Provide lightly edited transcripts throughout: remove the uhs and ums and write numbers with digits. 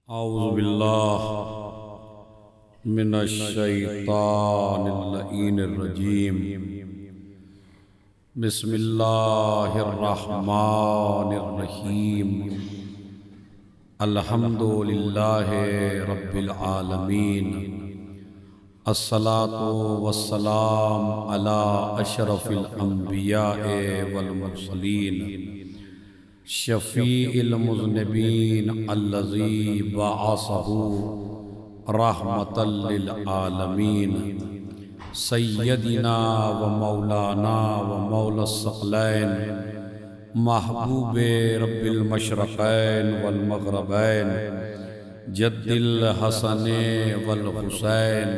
औज़ु बिल्लाह मिनश्शैतानिर्रजीम। बिस्मिल्लाहिर्रहमानिर्रहीम। अल्हम्दुलिल्लाहि रब्बिल आलमीन। अस्सलातु वस्सलाम अला अशरफिल अंबियाए वल मुरसलीन शफ़ीइल मुज़निबीन अल्लज़ी बअसहु रहमतल लिल आलमीन सय्यदिना व मौलाना व मौलस सकलैन महबूबे रब्बिल मशरक़ैन वल मग़रबैन जद्दिल हसने वल हुसैन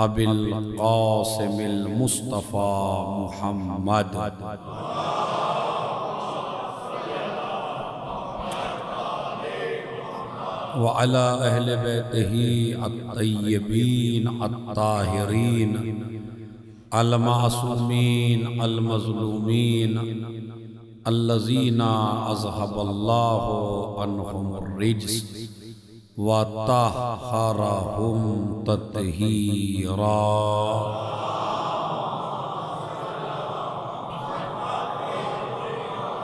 अबिल क़ासिमिल मुस्तफ़ा मुहम्मद व अला अहले बैतिही अत्तय्यबीन अत्ताहिरीन अल-मासूमीन अल-मज़लूमीन अल्लज़ीना अज़हबल्लाहु अन्हुमुर रिज्स व तह्हरहुम तत्हीरा।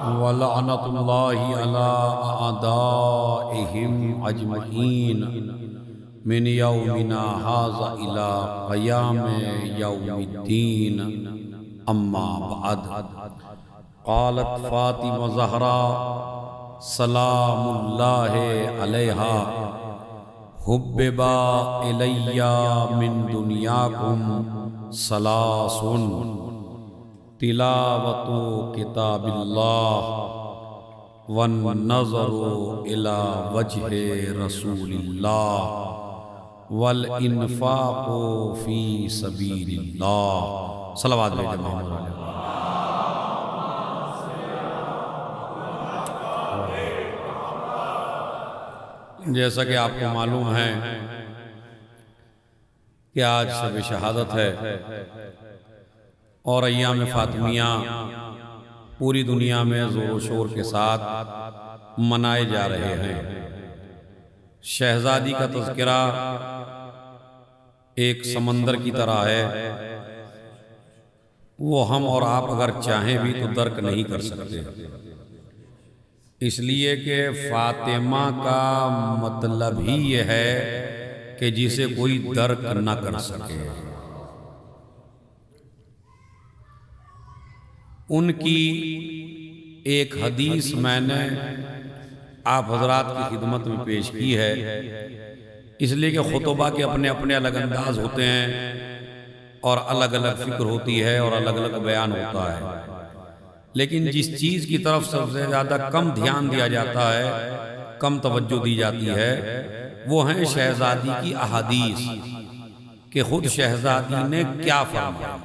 वलअनतुल्लाहि अला अअदाइहिम अजमईन मिन यौमिना हाज़ा इला क़यामि यौमिद्दीन। अम्मा बअद। क़ालत फ़ातिमा ज़हरा सलामुल्लाहि अलैहा हुब्बिबा इलैया मिन दुनियाकुम सलासुन तिलावतु किताबिल्लाह वन नज़रु इला वजहि रसूलिल्लाह वल इन्फ़ाक़ु फ़ी सबीलिल्लाह। सलावत भेजें मोहम्मद। जैसा कि आपको मालूम है कि आज शब शहादत है और अय्याम फ़ातिमिया पूरी दुनिया में ज़ोर शोर के साथ मनाए जा रहे हैं। शहज़ादी का तज़किरा एक समंदर की तरह है, वो हम और आप अगर चाहें भी तो दर्क नहीं कर सकते, इसलिए कि फ़ातिमा का मतलब ही ये है कि जिसे कोई दर्क न कर सके। उनकी एक हदीस मैंने आप हजरात की खिदमत में पेश की है, इसलिए कि खुतबा के अपने अपने अलग अंदाज होते हैं और अलग अलग फिक्र होती है और अलग अलग बयान होता है, लेकिन जिस चीज़ की तरफ सबसे ज़्यादा कम ध्यान दिया जाता है, कम तवज्जो दी जाती है, वो है शहज़ादी की अहादीस कि खुद शहज़ादी ने क्या फरमाया।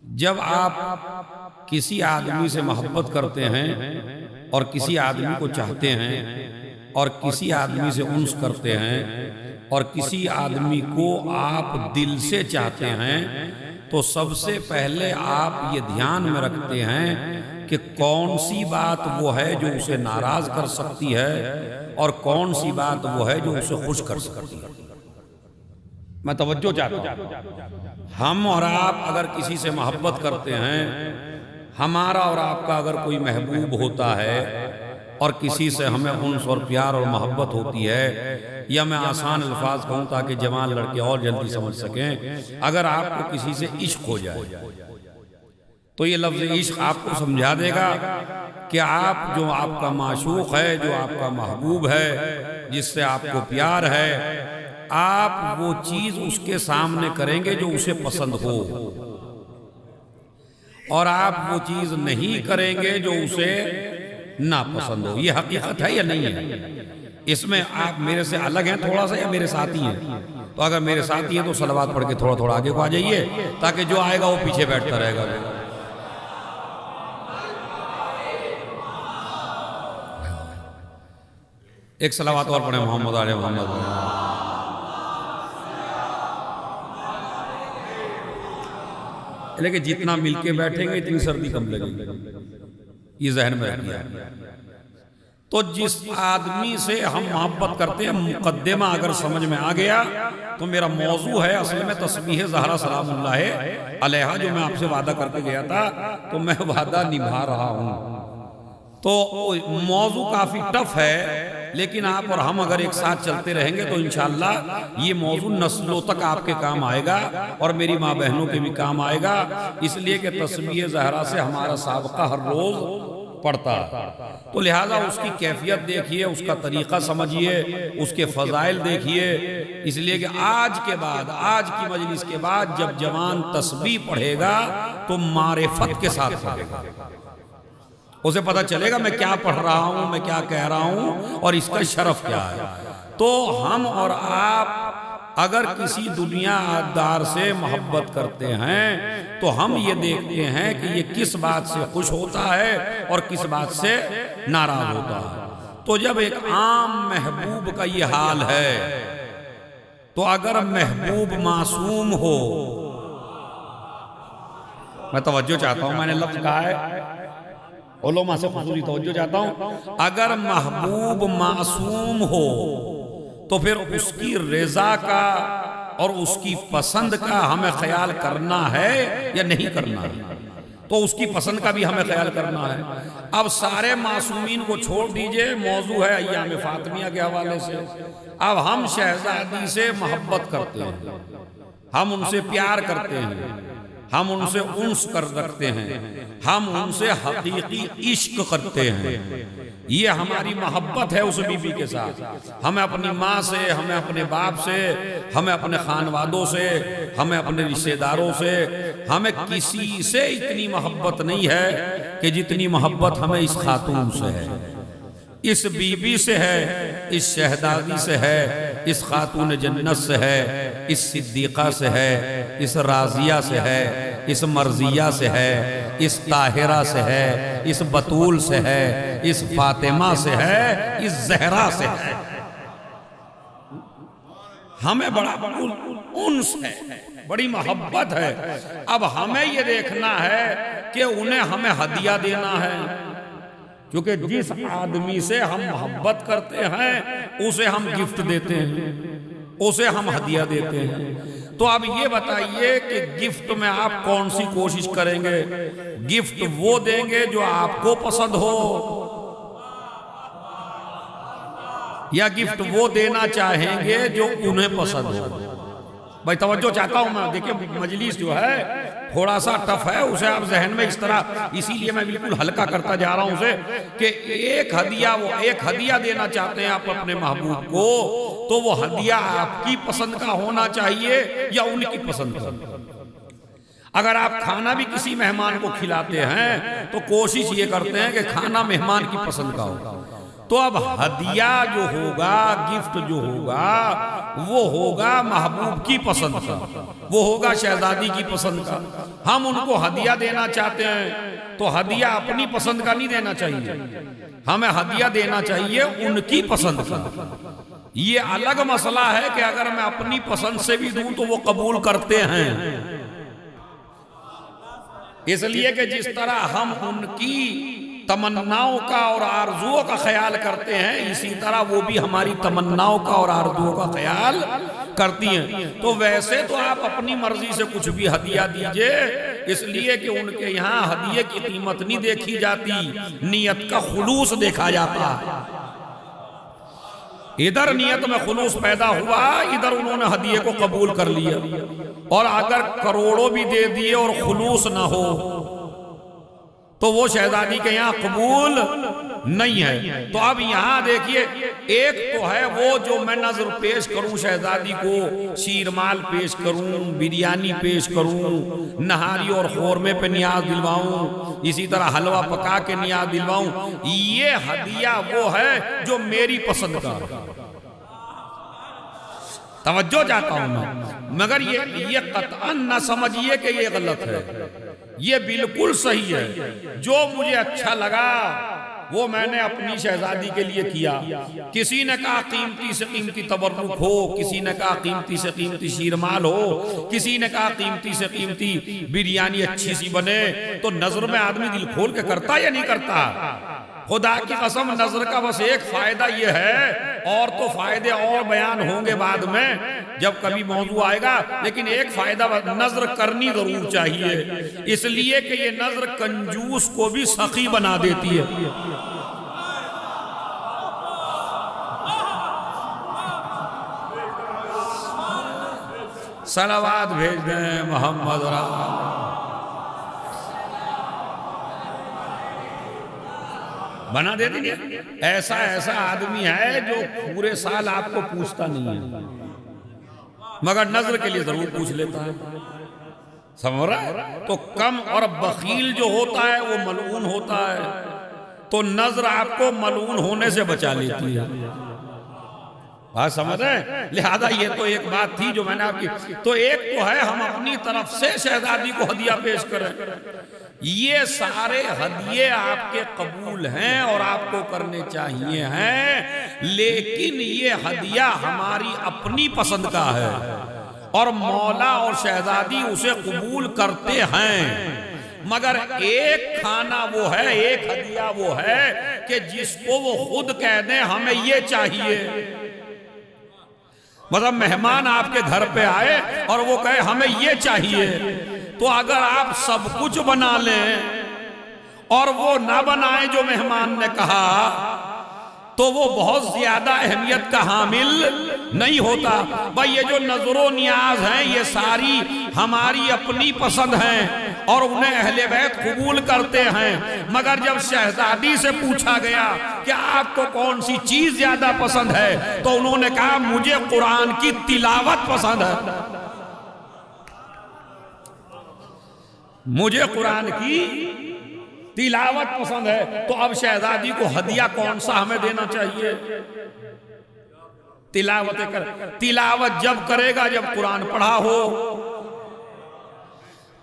जब आप किसी आदमी से मोहब्बत करते हैं और किसी आदमी को चाहते हैं और किसी आदमी से उन्स करते हैं और किसी आदमी को आप दिल से चाहते हैं, तो सबसे पहले आप ये ध्यान में रखते हैं कि कौन सी बात वो है जो उसे नाराज कर सकती है और कौन सी बात वो है जो उसे खुश कर सकती है। मैं तवज्जो चाहता हूं, हम और आप अगर किसी से मोहब्बत करते हैं, हमारा और आपका अगर कोई महबूब होता है और किसी से हमें उन्स और प्यार और मोहब्बत होती है, या मैं आसान अल्फाज कहूँ ताकि जवान लड़के और जल्दी समझ सकें, अगर आपको किसी से इश्क हो जाए तो ये लफ्ज़ इश्क आपको समझा देगा कि आप जो आपका माशूक है, जो आपका महबूब है, जिससे आपको प्यार है, आप वो चीज उसके सामने करेंगे जो उसे पसंद हो, और आप वो चीज नहीं करेंगे जो उसे नापसंद हो। ये हकीकत है या नहीं है? इसमें आप मेरे से अलग हैं थोड़ा सा या मेरे साथी हैं? तो अगर मेरे साथी हैं तो सलवात पढ़ के थोड़ा थोड़ा आगे को आ जाइए, ताकि जो आएगा वो पीछे बैठता रहेगा। एक सलावत और पढ़े मोहम्मद आले मोहम्मद। लेकिन जितना मिलके बैठेंगे इतनी सर्दी कम लगेगी, ये जहन में रखिए। तो जिस आदमी से हम मोहब्बत करते हैं, मुकद्दमा अगर समझ में आ गया तो मेरा मौजू है असल में तस्बीह ज़हरा सलामुल्लाह अलैहा, जो मैं आपसे वादा करके गया था, तो मैं वादा निभा रहा हूँ। तो मौजू काफ़ी टफ है, लेकिन आप और हम अगर एक साथ चलते रहेंगे तो इंशाअल्लाह ये मौजू नस्लों तक आपके काम आएगा और मेरी माँ बहनों के भी काम आएगा, इसलिए कि तस्बीह ज़हरा से हमारा साबका हर रोज़ पड़ता है। तो लिहाजा उसकी कैफियत देखिए, उसका तरीक़ा समझिए, उसके फ़ज़ाइल देखिए, इसलिए कि आज के बाद, आज की मजलिस के बाद जब जवान तस्बीह पढ़ेगा तो मारिफत के साथ पढ़ेगा, उसे पता चलेगा मैं क्या पढ़ रहा हूँ, मैं क्या कह रहा हूँ और इसका शरफ क्या है। तो हम और आप अगर किसी दुनियादार से मोहब्बत करते हैं तो हम ये देखते हैं कि ये किस बात से खुश होता है और किस बात से नाराज होता है। तो जब एक आम महबूब का ये हाल है, तो अगर महबूब मासूम हो, मैं तवज्जो चाहता हूं, मैंने लफ्ज कहा है, उलमा से खुसूसी तवज्जो चाहता हूं, अगर महबूब मासूम हो तो फिर उसकी रज़ा का और उसकी पसंद का हमें ख्याल करना है या नहीं करना है। तो उसकी पसंद का भी हमें ख्याल करना है। अब सारे मासूमीन को छोड़ दीजिए, मौजू है अय्याम फातिमिया के हवाले से। अब हम शहजादी से मोहब्बत करते हैं, हम उनसे प्यार करते हैं, हम उनसे उन्स कर रखते हैं, हम उनसे हकीकी इश्क करते हैं। ये हमारी मोहब्बत है उस बीबी के साथ। हमें अपनी माँ से, हमें अपने बाप से, हमें अपने खानवादों से, हमें अपने रिश्तेदारों से, हमें किसी से इतनी मोहब्बत नहीं है कि जितनी मोहब्बत हमें इस खातून से है, इस बीबी से है, इस शहजादी से है, इस खातून जन्नत से है, इस सिद्दीक़ा से है, इस राजिया से है, इस मर्जिया से है, इस ताहिरा से है, इस बतूल से है, इस फातिमा से है, इस जहरा से है। हमें बड़ा उन्स है, बड़ी मोहब्बत है। अब हमें ये देखना है कि उन्हें हमें हदिया देना है, क्योंकि जिस आदमी से हम मोहब्बत करते हैं उसे हम गिफ्ट देते हैं, उसे हम हदिया देते हैं। तो अब ये बताइए कि गिफ्ट में आप कौन सी कोशिश करेंगे? गिफ्ट वो देंगे जो आपको पसंद हो, या गिफ्ट वो देना चाहेंगे जो उन्हें पसंद हो? भाई तवज्जो चाहता हूं मैं। देखिए मजलिस जो है थोड़ा सा टफ है, उसे आप जहन में इस तरह, इसीलिए मैं बिल्कुल हल्का करता जा रहा हूं उसे, कि एक हदिया, वो एक हदिया देना चाहते हैं आप अपने महबूब को, तो वो हदिया आपकी पसंद का होना चाहिए या उनकी पसंद का। अगर आप खाना भी किसी मेहमान को खिलाते हैं तो कोशिश ये करते हैं कि खाना मेहमान की पसंद का हो। तो अब हदिया जो होगा, गिफ्ट जो होगा, वो होगा महबूब की पसंद का, वो होगा शहजादी की पसंद का। हम उनको हदिया देना चाहते हैं तो हदिया अपनी पसंद का नहीं देना चाहिए, हमें हदिया देना चाहिए उनकी पसंद का। ये अलग मसला है कि अगर मैं अपनी पसंद से भी दूं तो वो कबूल करते हैं, इसलिए कि जिस तरह हम उनकी तमन्नाओं का और आरजुओं का ख्याल करते हैं, इसी तरह वो भी हमारी तमन्नाओं का और आरजुओं का ख्याल करती हैं। तो वैसे तो आप अपनी मर्जी से कुछ भी हदिया दीजिए, इसलिए कि उनके यहाँ हदिये की कीमत नहीं देखी जाती, नियत का खुलूस देखा जाता। इधर नियत में खुलूस पैदा हुआ, इधर उन्होंने हदिये को कबूल कर लिया। और अगर करोड़ों भी दे दिए और खुलूस ना हो तो वो शहजादी के यहाँ कबूल नहीं है। तो अब यहाँ देखिए, एक तो है वो जो मैं नजर पेश करूं शहजादी को, शीरमाल पेश करूं, बिरयानी पेश करूं, नहारी और खोरमे पे नियाज दिलवाऊं, इसी तरह हलवा पका के नियाज दिलवाऊं, ये हदिया वो है जो मेरी पसंद का। तवज्जो चाहता हूं मैं, मगर ये कतअन न समझिए कि ये गलत है, ये बिल्कुल सही है। जो मुझे अच्छा लगा वो मैंने अपनी शहजादी के लिए किया। किसी ने कहा कीमती से कीमती तबर्रुक हो, किसी ने कहा कीमती से कीमती शीरमाल हो, किसी ने कहा कीमती से कीमती बिरयानी अच्छी सी बने। तो नजर में आदमी दिल खोल के करता या नहीं करता? खुदा की कसम, नजर का बस एक फायदा ये है, और तो फायदे और बयान होंगे बाद में जब कभी मौजू आएगा, लेकिन एक फायदा, नजर करनी जरूर चाहिए, इसलिए कि ये नजर कंजूस को भी सखी बना देती है। सलावात भेज दें मोहम्मद बना देती है। ऐसा ऐसा आदमी है जो पूरे साल आपको पूछता नहीं है, मगर नजर के लिए जरूर पूछ लेता है। समझ रहा है? तो कम और बखील जो होता है वो मलऊन होता है, तो नजर आपको मलऊन होने से बचा लेती है। बात समझ रहे? लिहाजा ये तो एक बात थी जो मैंने आपकी, तो एक तो है हम अपनी तरफ से शहजादी को हदिया पेश करें, ये सारे हदिये आपके कबूल हैं और आपको करने चाहिए हैं, लेकिन ये हदिया हमारी अपनी पसंद का है और मौला और शहजादी उसे कबूल करते हैं, मगर एक खाना वो है, एक हदिया वो है कि जिसको वो खुद कह दें हमें ये चाहिए। मतलब मेहमान आपके घर पे आए और वो कहे हमें ये चाहिए, तो अगर आप सब कुछ बना लें और वो ना बनाए जो मेहमान ने कहा, तो वो बहुत ज्यादा अहमियत का हामिल नहीं होता। भाई ये जो नजरो नियाज हैं ये सारी हमारी अपनी पसंद हैं और उन्हें अहले बैत कबूल करते हैं, मगर जब शहजादी से पूछा गया कि आपको कौन सी चीज ज्यादा पसंद है, तो उन्होंने कहा मुझे कुरान की तिलावत पसंद है, मुझे कुरान की तिलावत पसंद है। तो अब शहजादी को हदिया कौन सा हमें देना चाहिए? तिलावत कर, तिलावत जब करेगा जब कुरान पढ़ा हो।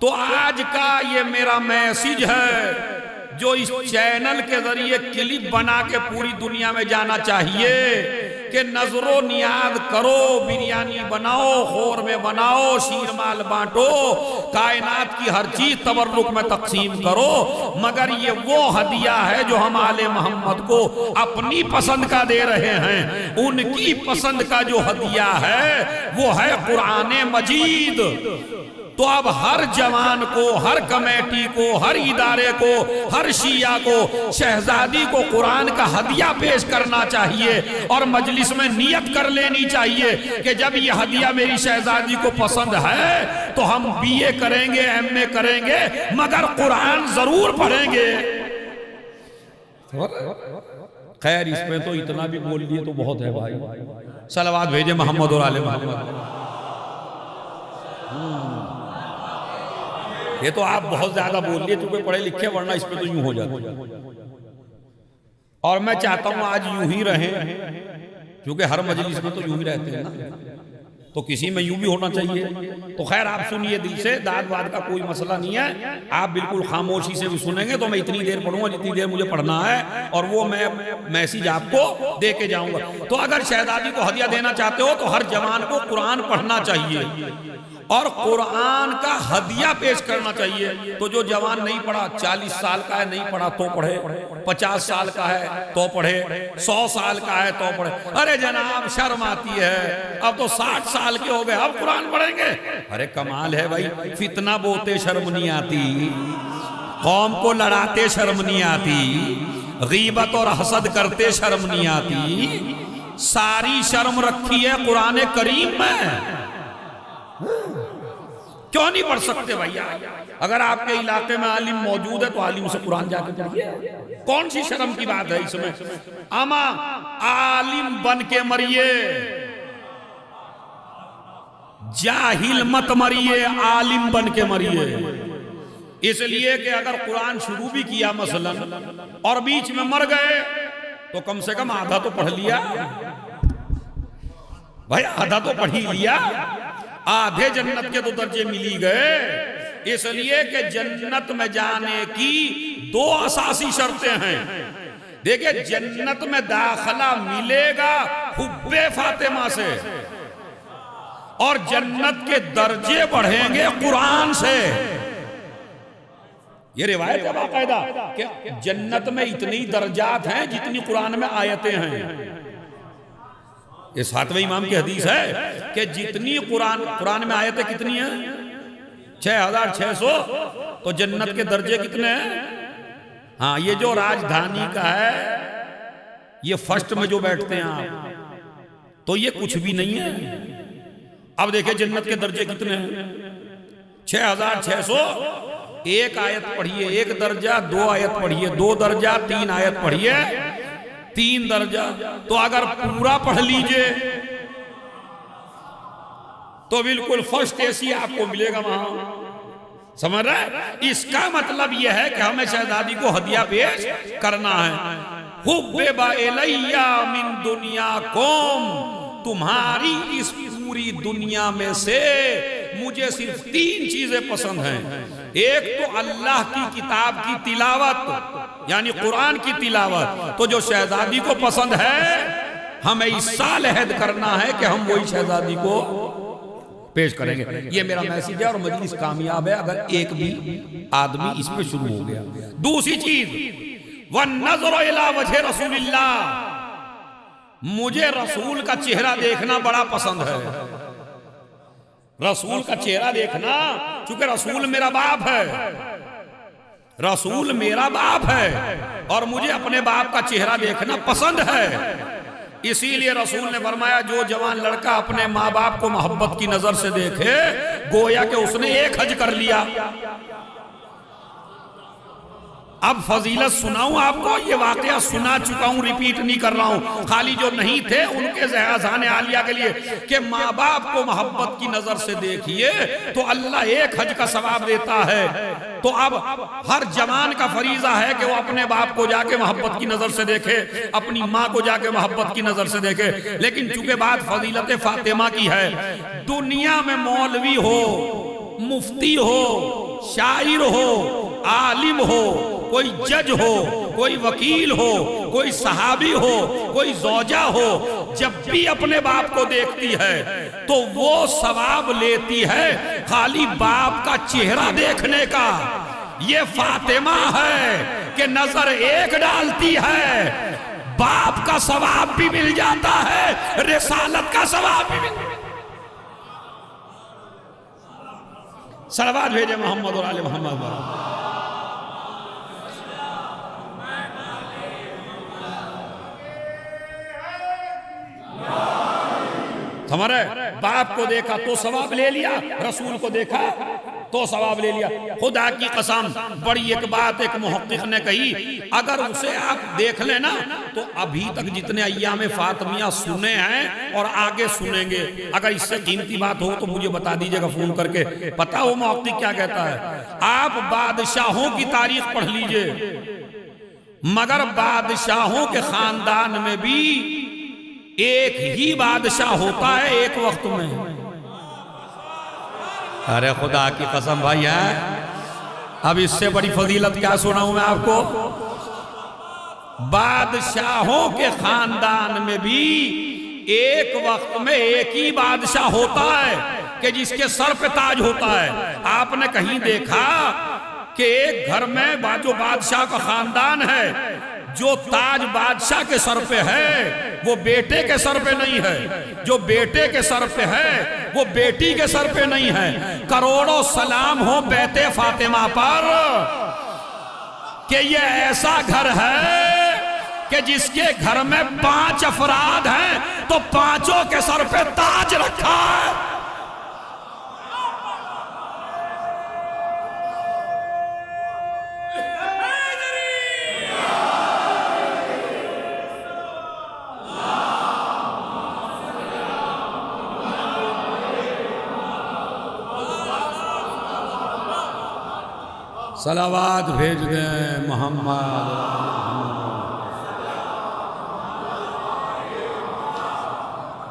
तो आज का ये मेरा मैसेज है जो इस चैनल के जरिए क्लिप बना के पूरी दुनिया में जाना चाहिए कि नजरो नियाज करो, बिरयानी बनाओ, खोर में बनाओ, शीरमाल बांटो, कायनात की हर चीज तबर्रुक में तकसीम करो, मगर ये वो हदिया है जो हम आले मोहम्मद को अपनी पसंद का दे रहे हैं। उनकी पसंद का जो हदिया है वो है कुरान मजीद। तो अब हर जवान को, हर कमेटी को, हर इदारे को, हर शिया को शहजादी को कुरान का हदिया पेश करना चाहिए और मजलिस में नियत कर लेनी चाहिए कि जब ये हदिया मेरी शहजादी को पसंद है तो हम बीए करेंगे, एमए करेंगे, मगर कुरान जरूर पढ़ेंगे। खैर इसमें तो इतना भी बोल दिए तो बहुत है भाई। सलावत भेजे मोहम्मद और आले मोहम्मद। ये तो आप बहुत ज्यादा बोल लिए क्योंकि पढ़े लिखे, वरना इसमें तो यूं हो जाता। और मैं चाहता हूं आज यूं ही रहे, क्योंकि हर मजलिस में तो यूं ही रहते हैं ना, तो किसी में यूं भी होना चाहिए। तो खैर आप सुनिए दिल से, दाद वाद का कोई मसला नहीं है, आप बिल्कुल खामोशी से भी सुनेंगे तो मैं इतनी देर पढ़ूंगा जितनी देर मुझे पढ़ना है, और वो मैं मैसेज आपको दे के जाऊंगा। तो अगर शहजादी को हदिया देना चाहते हो तो हर जवान को कुरान पढ़ना चाहिए और कुरान का हदिया पेश करना चाहिए। तो जो जवान नहीं पढ़ा, 40 साल का है नहीं पढ़ा तो पढ़े, 50 साल का है तो पढ़े, 100 साल का है तो पढ़े। अरे जनाब शर्म आती है, अब तो 60 साल के हो गए अब कुरान पढ़ेंगे। अरे कमाल है भाई, फितना बोते शर्म नहीं आती, कौम को लड़ाते शर्म नहीं आती, गीबत और हसद करते शर्म नहीं आती, सारी शर्म रखी है कुरान करीम में। क्यों नहीं पढ़ सकते भैया? अगर आपके इलाके में आलिम मौजूद है तो आलिम से कुरान जाके पढ़िए, कौन सी शर्म की बात है इसमें? अमा आलिम बन के मरिए, जाहिल मत मरिए, आलिम बन के मरिए। इसलिए कि अगर कुरान शुरू भी किया मसलन और बीच में मर गए तो कम से कम आधा तो पढ़ लिया भाई, आधा तो पढ़ ही लिया, आधे जन्नत के तो दर्जे मिली गए। इसलिए कि जन्नत में जाने की 2 असासी शर्तें हैं। देखिए जन्नत में दाखला मिलेगा हुब्बे फातिमा से, और जन्नत के दर्जे बढ़ेंगे कुरान से। ये रिवायत है बाकायदा कि जन्नत में इतनी दर्जात हैं जितनी कुरान में आयतें हैं। ये 7वें इमाम की हदीस है कि जितनी कुरान में आयतें कितनी हैं 6600। तो जन्नत के दर्जे कितने हैं? हाँ, ये जो राजधानी का है ये फर्स्ट में जो बैठते हैं आप, तो ये कुछ भी नहीं है। अब देखिए जन्नत के दर्जे कितने हैं 6600। एक आयत पढ़िए 1 दर्जा, 2 आयत पढ़िए 2 दर्जा, 3 आयत पढ़िए 3 दर्जा। तो अगर पूरा पढ़ लीजिए तो बिल्कुल फर्स्ट एसी आपको मिलेगा वहां। समझ रहे हैं? इसका मतलब यह है कि हमें शहजादी को हदिया पेश करना है। हुब्बे बाइलैया मिन दुनियाकुम, तुम्हारी इस पूरी दुनिया में से मुझे सिर्फ 3 चीजें पसंद हैं। एक तो अल्लाह की किताब की तिलावत यानी कुरान की तिलावत, तो जो शहजादी को पसंद है हमें इस साल अहद करना है कि हम वही शहजादी को पेश करेंगे। ये मेरा मैसेज है और मजलिस कामयाब है अगर एक भी आदमी इस पे शुरू हो गया। दूसरी चीज वन्नज़रु इला वजहि रसूलिल्लाह, मुझे रसूल का चेहरा देखना बड़ा पसंद है। रसूल का चेहरा देखना, चूंकि रसूल मेरा बाप है, रसूल मेरा बाप है और मुझे अपने बाप का चेहरा देखना पसंद है। इसीलिए रसूल ने फरमाया जो जवान लड़का अपने माँ बाप को मोहब्बत की नजर से देखे गोया कि उसने 1 हज कर लिया। अब फजीलत सुनाऊं आपको, ये वाकया सुना चुका हूं, रिपीट नहीं कर रहा हूं। खाली जो नहीं थे उनके ज़हज़ान आलिया के लिए कि माँ बाप को मोहब्बत की नजर से देखिए तो अल्लाह 1 हज का सवाब देता है। तो अब हर जवान का फरीजा है कि वो अपने बाप को जाके मोहब्बत की नजर से देखे, अपनी माँ को जाके मोहब्बत की नजर से देखे। लेकिन चूंकि बात फजीलत फातिमा की है, दुनिया में मौलवी हो, मुफ्ती हो, शायर हो, आलिम हो, कोई जज हो, कोई वकील हो, कोई सहाबी हो, कोई ज़ौजा हो, जब भी अपने बाप को देखती है तो वो सवाब लेती है खाली बाप का चेहरा देखने का। ये फातिमा है कि नजर एक डालती है, बाप का सवाब भी मिल जाता है, रिसालत का सवाब भी मिल। सलवात भेजे मोहम्मद और आले मोहम्मद। हमारे बाप को देखा तो सवाब ले लिया, रसूल को देखा तो सवाब ले लिया। खुदा की कसम, बड़ी एक बात एक मुहक्किक ने कही, अगर उसे आप देख लेना तो अभी तक जितने अय्याम फातिमिया सुने हैं और आगे सुनेंगे, अगर इससे कीमती बात हो तो मुझे बता दीजिएगा फोन करके। पता हो मुहक्किक क्या कहता है? आप बादशाहों की तारीख पढ़ लीजिए, मगर बादशाहों के खानदान में भी एक ही बादशाह होता है एक वक्त में। अरे खुदा की कसम भाई है, अब इससे बड़ी फजीलत क्या सुनाऊं मैं आपको। बादशाहों के खानदान में भी एक वक्त में एक ही बादशाह होता है कि जिसके सर पे ताज होता है। आपने कहीं देखा कि एक घर में जो बादशाह का खानदान है, जो ताज बादशाह के सर पे है वो बेटे के सर पे नहीं है, जो बेटे के सर पे है वो बेटी के सर पे नहीं है। करोड़ों सलाम हो बैते फातिमा पर कि ये ऐसा घर है कि जिसके घर में 5 अफराद हैं तो 5 के सर पे ताज रखा है। सलावात भेज दें मोहम्मद।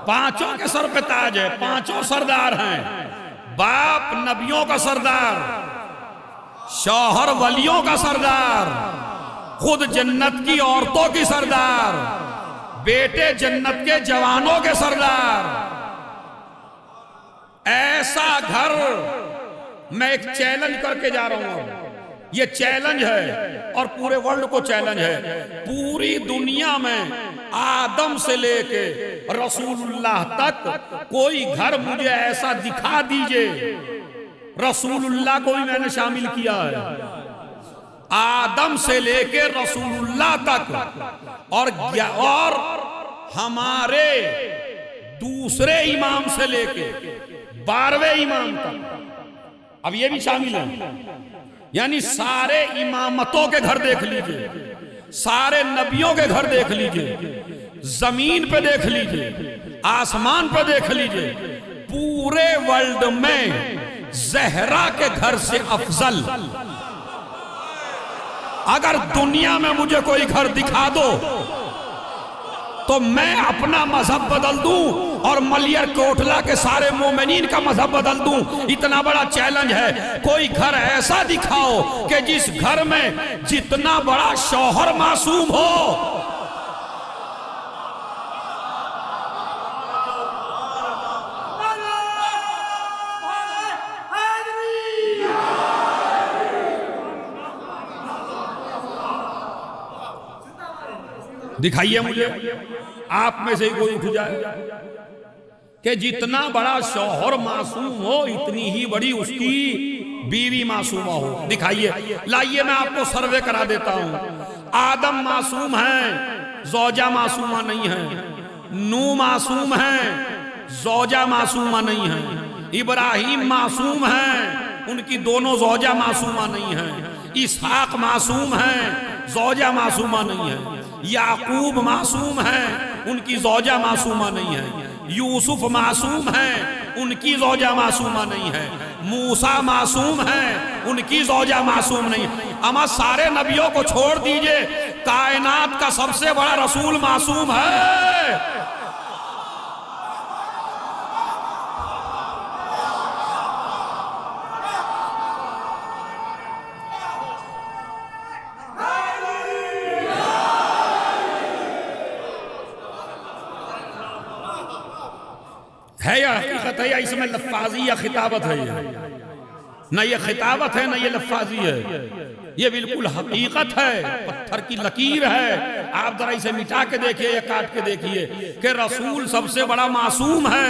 पांचों के सर पे ताज है, 5 सरदार हैं। बाप नबियों का सरदार, शौहर वलियों का सरदार, खुद जन्नत की औरतों की सरदार, बेटे जन्नत के जवानों के सरदार। ऐसा घर मैं एक चैलेंज करके जा रहा हूं, ये चैलेंज है और पूरे वर्ल्ड को चैलेंज है। पूरी दुनिया में आदम से लेके रसूलुल्लाह तक कोई घर मुझे ऐसा दिखा दीजिए, रसूलुल्लाह को भी मैंने शामिल किया है, आदम से लेके रसूलुल्लाह तक और हमारे दूसरे इमाम से लेके 12वें इमाम तक, अब ये भी शामिल है। यानी सारे इमामतों के घर देख लीजिए, सारे नबियों के घर देख लीजिए, जमीन पे देख लीजिए, आसमान पे देख लीजिए, पूरे वर्ल्ड में ज़हरा के घर से अफजल अगर दुनिया में मुझे कोई घर दिखा दो तो मैं अपना मजहब बदल दूं और मलियर कोटला के सारे मोमिनीन का मजहब बदल दूं। इतना बड़ा चैलेंज है। कोई घर ऐसा दिखाओ कि जिस घर में जितना बड़ा शौहर मासूम हो, दिखाइए मुझे, आप में से ही कोई उठ जाए कि जितना बड़ा शौहर मासूम हो इतनी ही बड़ी उसकी बीवी मासूमा हो। दिखाइए, लाइए, मैं आपको सर्वे करा देता हूं। आदम मासूम है, ज़ौजा मासूमा नहीं है। नूह मासूम है, ज़ौजा मासूमा नहीं है। इब्राहिम मासूम है, उनकी दोनों ज़ौजा मासूमा नहीं है। इसहाक मासूम है, ज़ौजा मासूमा नहीं है। याकूब मासूम है, उनकी ज़ौजा मासूमा नहीं है। यूसुफ मासूम है, उनकी ज़ौजा मासूमा नहीं है। मूसा मासूम है, उनकी ज़ौजा मासूम नहीं है। अमा सारे नबियों को छोड़ दीजिए, कायनात का सबसे बड़ा रसूल मासूम है। या हकीकत है या इसमें लफ्फाजी या खिताबत है? न ये खिताबत है न ये लफ्फाजी है, ये बिल्कुल हकीकत है, पत्थर की लकीर है। आप जरा इसे मिटा के देखिए या काट के देखिए कि रसूल सबसे बड़ा मासूम है,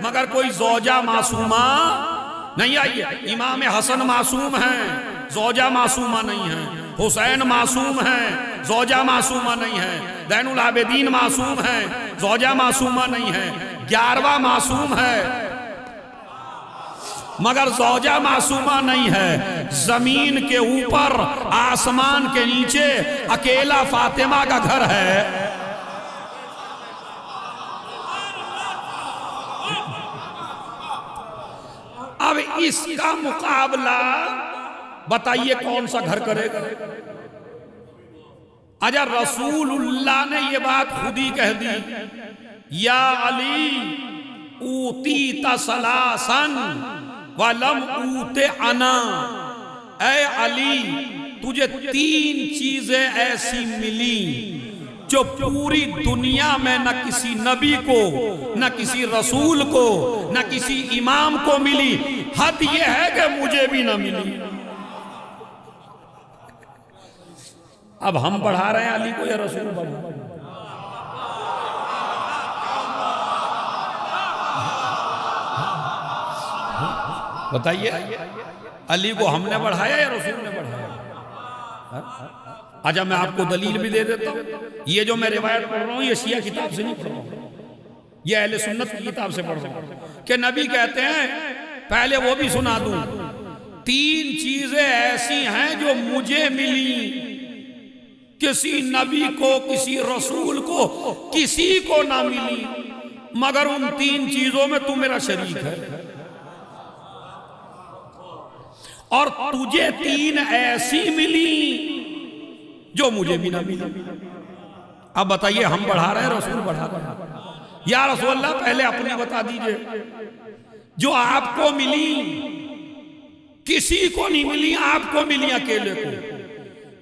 मगर कोई ज़ौजा मासूमा नहीं आई है। इमाम हसन मासूम है, ज़ौजा मासूमा नहीं है। हुसैन मासूम है, ज़ौजा मासूमा नहीं है। ज़ैनुल आबिदीन मासूम है, ज़ौजा मासूमा नहीं है। 11वां मासूम है, मगर ज़ौजा मासूमा नहीं है। जमीन के ऊपर आसमान के नीचे अकेला फातिमा का घर है। अब इसका मुकाबला बताइए कौन सा घर करेगा? अजा रसूलुल्लाह ने ये बात खुद ही कह दी, या अली ऊती तसलासन वलम ऊते अना। ऐ अली, तुझे 3 चीजें ऐसी मिली जो पूरी दुनिया में न किसी नबी को, न किसी रसूल को, न किसी इमाम को मिली। हद यह है कि मुझे भी न मिली। अब हम बढ़ा रहे हैं अली को या रसूल बढ़ा? बताइए, अली को हमने बढ़ाया या रसूल ने बढ़ाया? अच्छा, मैं आपको दलील भी दे देता हूं। ये जो मैं रिवायत पढ़ रहा हूं ये शिया किताब से नहीं पढ़ रहा हूं, ये अहले सुन्नत की किताब से पढ़ रहा हूं कि नबी कहते हैं, पहले वो भी सुना दूं, 3 चीजें ऐसी हैं जो मुझे मिली, किसी नबी को, किसी रसूल को, किसी को ना मिली, मगर उन 3 चीजों में तू मेरा शरीक है और तुझे 3 ऐसी मिली जो मुझे भी ना मिली। अब बताइए, हम बढ़ा रहे हैं रसूल बढ़ा रहे हैं? या रसूल अल्लाह पहले अपनी बता दीजिए। जो आपको मिली किसी को नहीं मिली, आपको मिली अकेले को,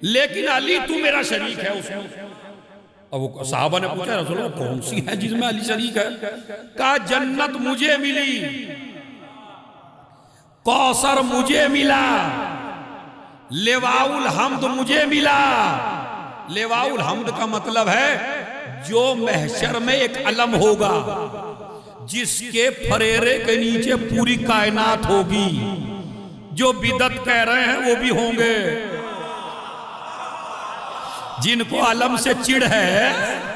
लेकिन अली तू मेरा शरीक है उसमें। अब वो साहबा ने पूछा, रसूल कौन सी है जिसमें अली शरीक है? कहा जन्नत मुझे मिली, कौसर मुझे मिला, लेवाउल हम्द मुझे मिला। लेवाउल हम्द का मतलब है जो महशर में एक अलम होगा, जिसके फरेरे के नीचे पूरी कायनात होगी। जो बिदत कह रहे हैं वो भी होंगे, जिनको अलम से चिढ़ है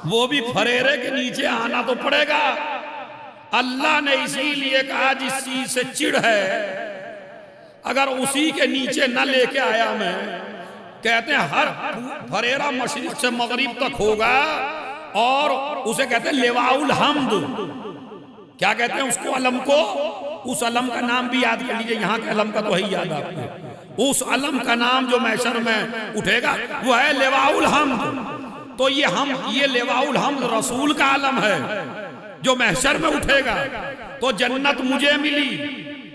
वो भी फरेरे के नीचे आना तो पड़ेगा। अल्लाह ने इसीलिए कहा जिस चीज से चिढ़ है अगर उसी के नीचे न लेके आया मैं, कहते हैं हर फरेरा मशरिक से मगरिब तक होगा और उसे कहते हैं लेवाउल हम्द। क्या कहते हैं उसको, अलम को। उस अलम का नाम भी याद कर लीजिए, यहाँ के अलम का तो है याद आपको। उस अलम का नाम जो महशर में उठेगा वो है लेवाउल हम्द। तो ये लेवाउल हम्द रसूल का अलम है जो महशर में उठेगा। तो जन्नत मुझे मिली,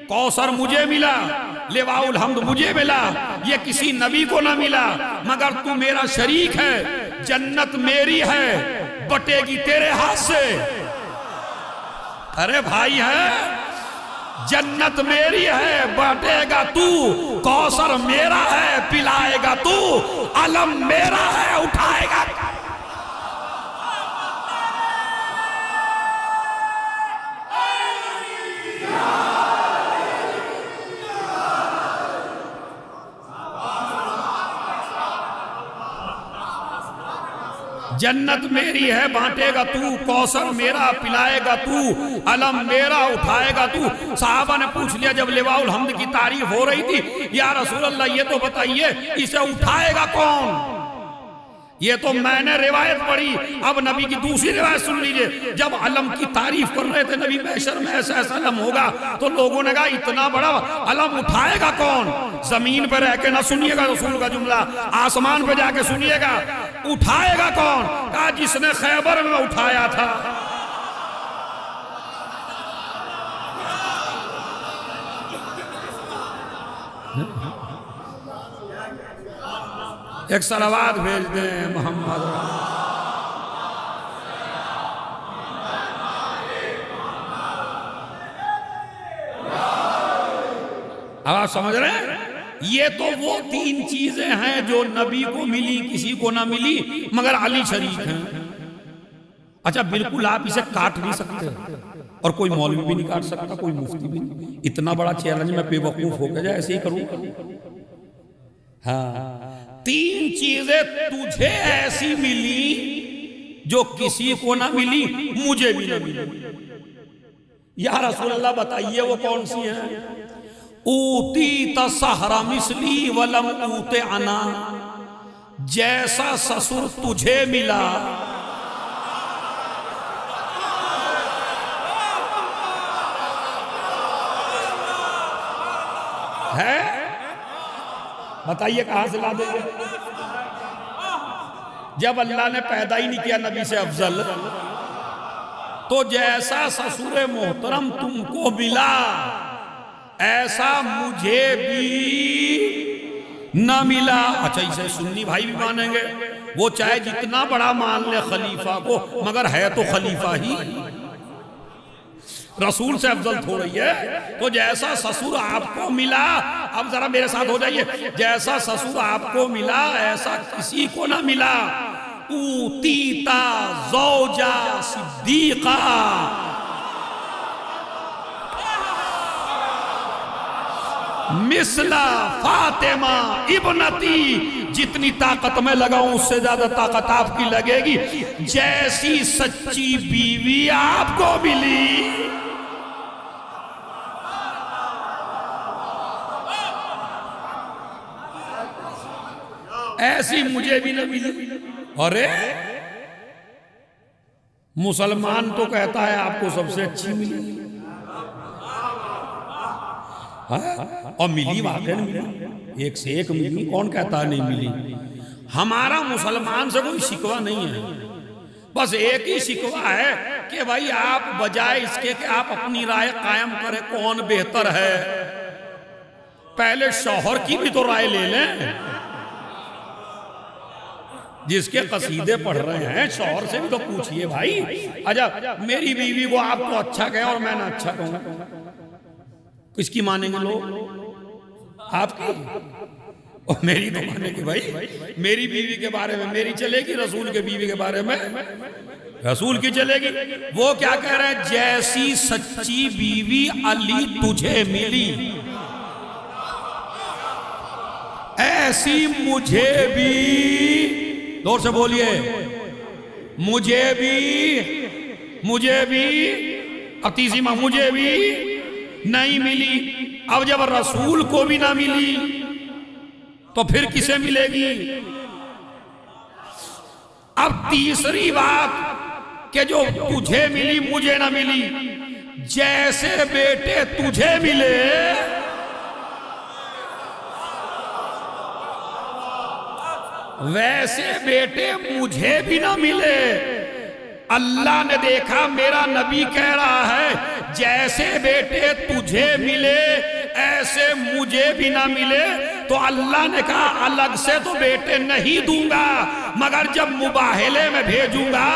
कौसर मुझे मिला, लेवाउल हम्द मुझे मिला, ये किसी नबी को ना मिला। मगर तू मेरा शरीक है, जन्नत मेरी है, बटेगी तेरे हाथ से। अरे भाई है, जन्नत मेरी है, बांटेगा तू, कौसर मेरा है, पिलाएगा तू, अलम मेरा है, उठाएगा। जन्नत मेरी है, बांटेगा तू, कौसर मेरा, पिलाएगा तू, अलम मेरा, उठाएगा तू। साहबा ने पूछ लिया जब लेवाउल हम्द की तारीफ हो रही थी, या रसूल अल्लाह ये तो बताइए इसे उठाएगा कौन? ये तो मैंने रिवायत पढ़ी, अब नबी की दूसरी रिवायत सुन लीजिए। जब अलम की तारीफ कर रहे थे नबी, महशर में ऐसा ऐसा अलम होगा, तो लोगों ने कहा इतना बड़ा अलम उठाएगा कौन? जमीन पर रह के ना सुनिएगा रसूल का जुमला, आसमान पे जाके सुनिएगा। उठाएगा कौन? कहा जिसने खैबर में उठाया था। एक सलावात भेज दें मोहम्मद। अब आप समझ रहे हैं, ये तो वो तीन चीजें हैं जो नबी को मिली, किसी को ना मिली, मगर अली शरीक हैं। अच्छा, बिल्कुल आप इसे काट नहीं सकते और कोई मौलवी भी नहीं काट सकता, कोई मुफ्ती भी नहीं। इतना बड़ा चैलेंज मैं बेवकूफ हो गया ऐसे ही करूं। हाँ, तीन चीजें तुझे ऐसी मिली जो किसी को ना मिली, मुझे भी ना मिली। या रसूल अल्लाह बताइए वो कौन सी है? ऊती तसहरा मिसली वलम ऊते अना, जैसा ससुर तुझे मिला है, बताइए कहां से ला देंगे? जब अल्लाह ने पैदा ही नहीं किया नबी से अफजल, तो जैसा ससुर मोहतरम तुमको मिला ऐसा मुझे भी न मिला। अच्छा, इसे सुन्नी भाई भी मानेंगे, वो चाहे जितना बड़ा मान ले खलीफा को, मगर है तो खलीफा ही, रसूल से अफजल थोड़ी है। तो जैसा ससुर आपको मिला, अब जरा मेरे साथ हो जाइए, जैसा ससुर आपको मिला ऐसा किसी को ना मिला। ऊतीता ज़ौजा सिद्दीक़ा, मिसला फातिमा इब्नती, जितनी ताकत में लगाऊं उससे ज्यादा ताकत आपकी लगेगी। जैसी सच्ची बीवी आपको मिली, ऐसी मुझे भी न मिली। अरे मुसलमान तो कहता है आपको सबसे अच्छी मिली, और मिली, वाकई मिली, एक से एक मिली। कौन कहता है नहीं मिली? हमारा मुसलमान से कोई शिकवा नहीं है, बस एक ही शिकवा है कि भाई आप बजाय इसके कि आप अपनी राय कायम करें कौन बेहतर है, पहले शौहर की भी तो राय ले लें। जिसके कसीदे पढ़ रहे हैं शौहर से भी तो पूछिए भाई। अच्छा, मेरी बीवी को आपको अच्छा कहे और मैं ना अच्छा कहूं, किसकी मानेंगे लोग? आपकी? और मेरी तो मानेंगे भाई। मेरी बीवी के बारे में मेरी चलेगी, रसूल के बीवी के बारे में रसूल की चलेगी। वो क्या कह रहे हैं? जैसी सच्ची बीवी अली तुझे मिली, ऐसी मुझे भी, जोर से बोलिए, मुझे भी अतीसीमा मुझे भी नहीं मिली। अब जब रसूल को भी ना मिली तो फिर किसे मिलेगी? अब तीसरी बात कि जो तुझे मिली मुझे ना मिली, जैसे बेटे तुझे मिले वैसे बेटे मुझे भी ना मिले। अल्लाह ने देखा मेरा नबी कह रहा है जैसे बेटे तुझे मिले ऐसे मुझे भी ना मिले, तो अल्लाह ने कहा अलग से तो बेटे नहीं दूंगा, मगर जब मुबाहले में भेजूंगा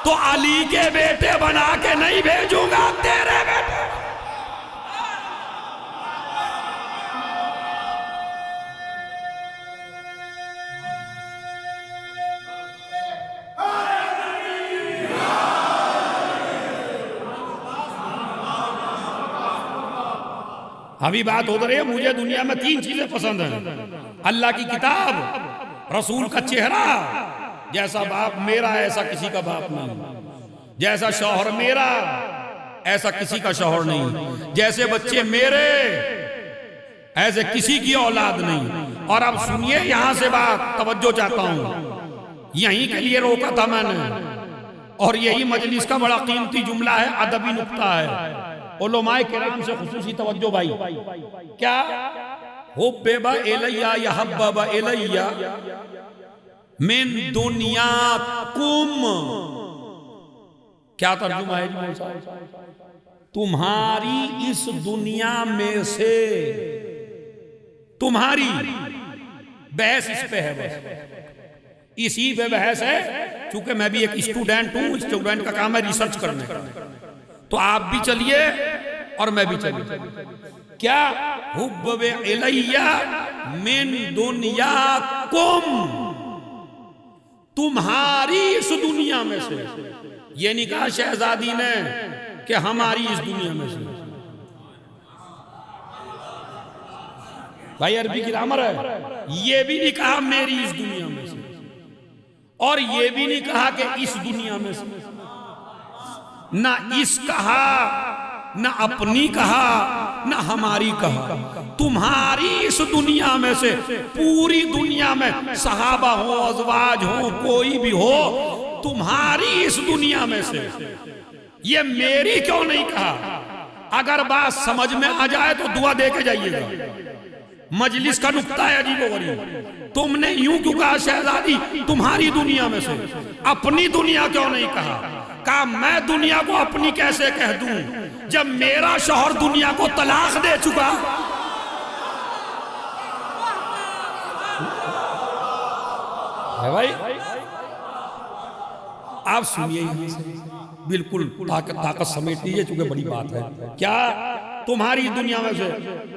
तो अली के बेटे बना के नहीं भेजूंगा, तेरे बेटे। अभी बात हो रही है, मुझे दुनिया में 3 चीजें पसंद हैं। अल्लाह की किताब, रसूल का चेहरा, जैसा बाप मेरा ऐसा किसी का बाप नहीं, जैसा शौहर मेरा ऐसा किसी का शौहर नहीं, जैसे बच्चे मेरे ऐसे किसी की औलाद नहीं। और अब सुनिए, यहां से बात तवज्जो चाहता हूं, यहीं के लिए रोका था मैंने, और यही मजलिस का बड़ा कीमती जुमला है, अदबी नुक्ता है। उलमाए किराम से खुसूसी तवज्जो भाई। क्या? हुब्बा इलैया यहब्बा इलैया मिन दुनियाकुम। क्या तर्जुमा है जी? तुम्हारी इस दुनिया में से, तुम्हारी बहस इस पे है, बस इसी पे बहस है। चूंकि मैं भी एक स्टूडेंट हूं, स्टूडेंट का काम है रिसर्च करने का, तो आप भी चलिए और मैं भी चलिए। क्या? हुब्बे इलैया मिन दुनियाकुम, तुम्हारी इस दुनिया में से। ये नहीं कहा शहजादी ने कि हमारी इस दुनिया में से। भाई अरबी की ग्रामर है। ये भी नहीं कहा मेरी इस दुनिया में से, और ये भी नहीं कहा कि इस दुनिया में से। ना इस कहा, ना अपनी कहा, ना हमारी कहा, तुम्हारी इस दुनिया में से। पूरी दुनिया में सहाबा हो, अज़वाज हो, कोई भी हो, तुम्हारी इस दुनिया में से। ये मेरी क्यों नहीं कहा? अगर बात समझ में आ जाए तो दुआ दे के जाइएगा। मजलिस का नुक्ता है अजीबोगरीब। तुमने यूं क्यों कहा शहजादी तुम्हारी दुनिया में से, अपनी दुनिया क्यों नहीं कहा? कहा मैं दुनिया को अपनी कैसे कह दूं जब मेरा शौहर दुनिया को तलाक दे चुका। है भाई, आप सुनिए, बिल्कुल ताकत समेट लीजिए, चूंकि बड़ी बात है। क्या तुम्हारी दुनिया में से?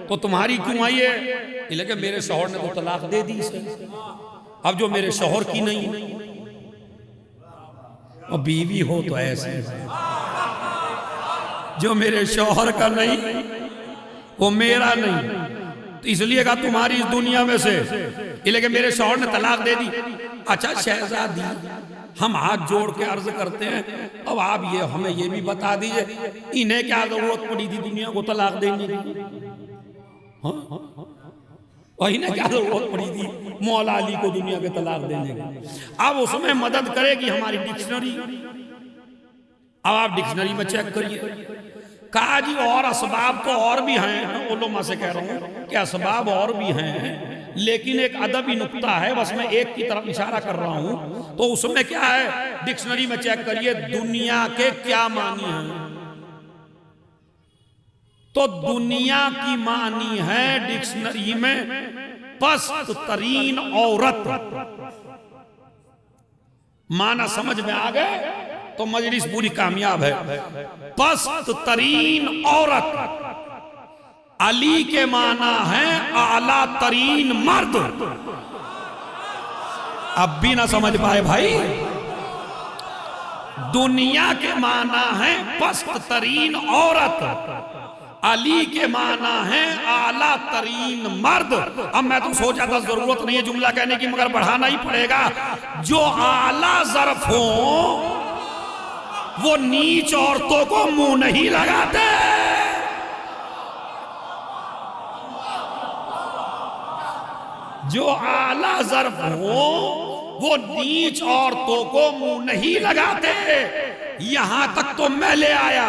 तो तुम्हारी क्यों आई है? लेकिन मेरे शौहर ने तो तलाक दे दी इसे। अब जो मेरे शौहर की नहीं, और बीवी हो तो ऐसे, जो मेरे शौहर का नहीं वो मेरा नहीं, तो इसलिए कहा तुम्हारी इस दुनिया में से। लेकिन मेरे शौहर ने तलाक दे दी। अच्छा शहजादी, हम हाथ जोड़ के अर्ज करते हैं, अब आप ये हमें ये भी बता दीजिए, इन्हें क्या जरूरत पड़ी थी दुनिया को तलाक देने की? हाँ? और इन्हें क्या जरूरत पड़ी थी मौला अली को दुनिया के तलाक देने की? अब उसमें मदद करेगी हमारी डिक्शनरी। अब आप डिक्शनरी में चेक करिए। कहा जी और असबाब तो और भी हैं, उलमा से कह रहा हूं कि असबाब और भी हैं, लेकिन एक अदबी नुक्ता है, बस मैं एक की तरफ इशारा कर रहा हूं। तो उसमें क्या है, डिक्शनरी में चेक करिए दुनिया के क्या मानी है। तो दुनिया की मानी है डिक्शनरी में पस्त तरीन औरत। माना समझ में आ गए तो मजलिस पूरी कामयाब है। पस्त तरीन औरत, अली के माना है आला तरीन मर्द। अब भी ना समझ पाए भाई। दुनिया के माना है पस्त तरीन औरत, अली के माना है आला तरीन मर्द। अब मैं तो सोचा था जरूरत नहीं है जुमला कहने की, मगर बढ़ाना ही पड़ेगा। जो आला ज़र्फ हो वो नीच औरतों को मुंह नहीं लगाते। जो आला ज़र्फ हो वो नीच औरतों को मुंह नहीं लगाते। यहां तक तो मैं ले आया।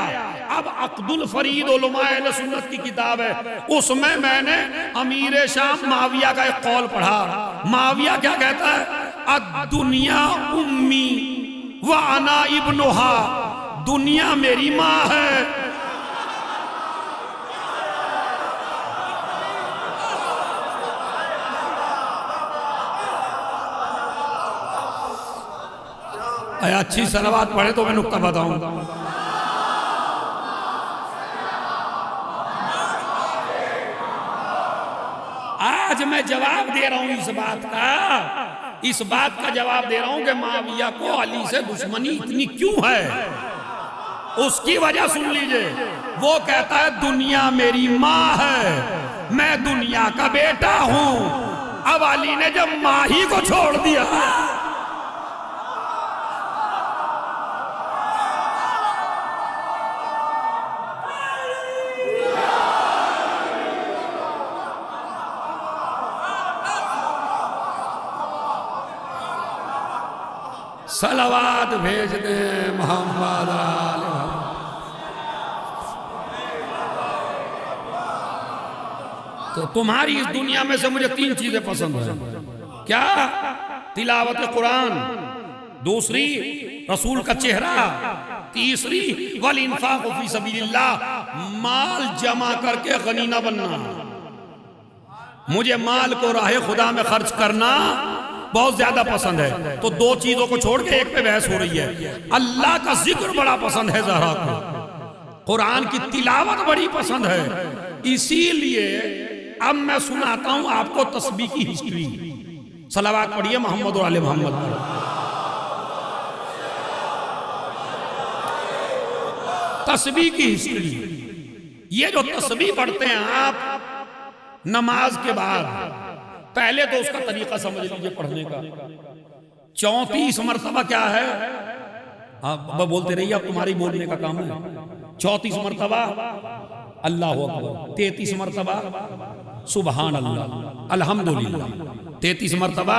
अब अब्दुल फरीद उलमाए अहले सुन्नत की किताब है, उसमें मैंने अमीर शाम माविया का एक कौल पढ़ा। माविया क्या कहता है? अद्दुनिया उम्मी व अना इब्नुहा, दुनिया मेरी माँ है। अच्छी सलावत पढ़े तो मैं नुक्ता बताऊंगा। आज मैं जवाब दे रहा हूं इस बात का जवाब दे रहा हूं कि माविया को अली से दुश्मनी इतनी क्यों है। उसकी वजह सुन लीजिए। वो कहता है दुनिया मेरी माँ है, मैं दुनिया का बेटा हूं। अब अली ने जब माँ ही को छोड़ दिया, सलावात भेज दे मोहम्मद आले। तो तुम्हारी इस दुनिया में से मुझे 3 चीजें पसंद है। क्या? तिलावत कुरान, दूसरी रसूल का चेहरा, तीसरी वल इंफाक फी सबीलिल्लाह, माल जमा करके गनी न बनना। मुझे माल को राह खुदा में खर्च करना बहुत ज्यादा पसंद है। तो 2 चीजों को छोड़ के एक पे बहस हो रही है। अल्लाह का जिक्र बड़ा पसंद है ज़हरा को, कुरान की तिलावत बड़ी पसंद है। इसीलिए अब मैं सुनाता हूं आपको तस्बीह की हिस्ट्री। सलावत पढ़िए मोहम्मद और आले मोहम्मद पर। तस्बीह की हिस्ट्री, ये जो तस्बीह पढ़ते हैं आप नमाज के बाद, पहले तो उसका तरीका समझ लीजिए पढ़ने का। 34 मरतबा क्या है? आप बोलते रहिए, अब तुम्हारी बोलने का काम है। 34 मरतबा अल्लाह अकबर, 33 मरतबा सुबहान अल्लाह अल्हम्दुलिल्लाह, 33 मरतबा,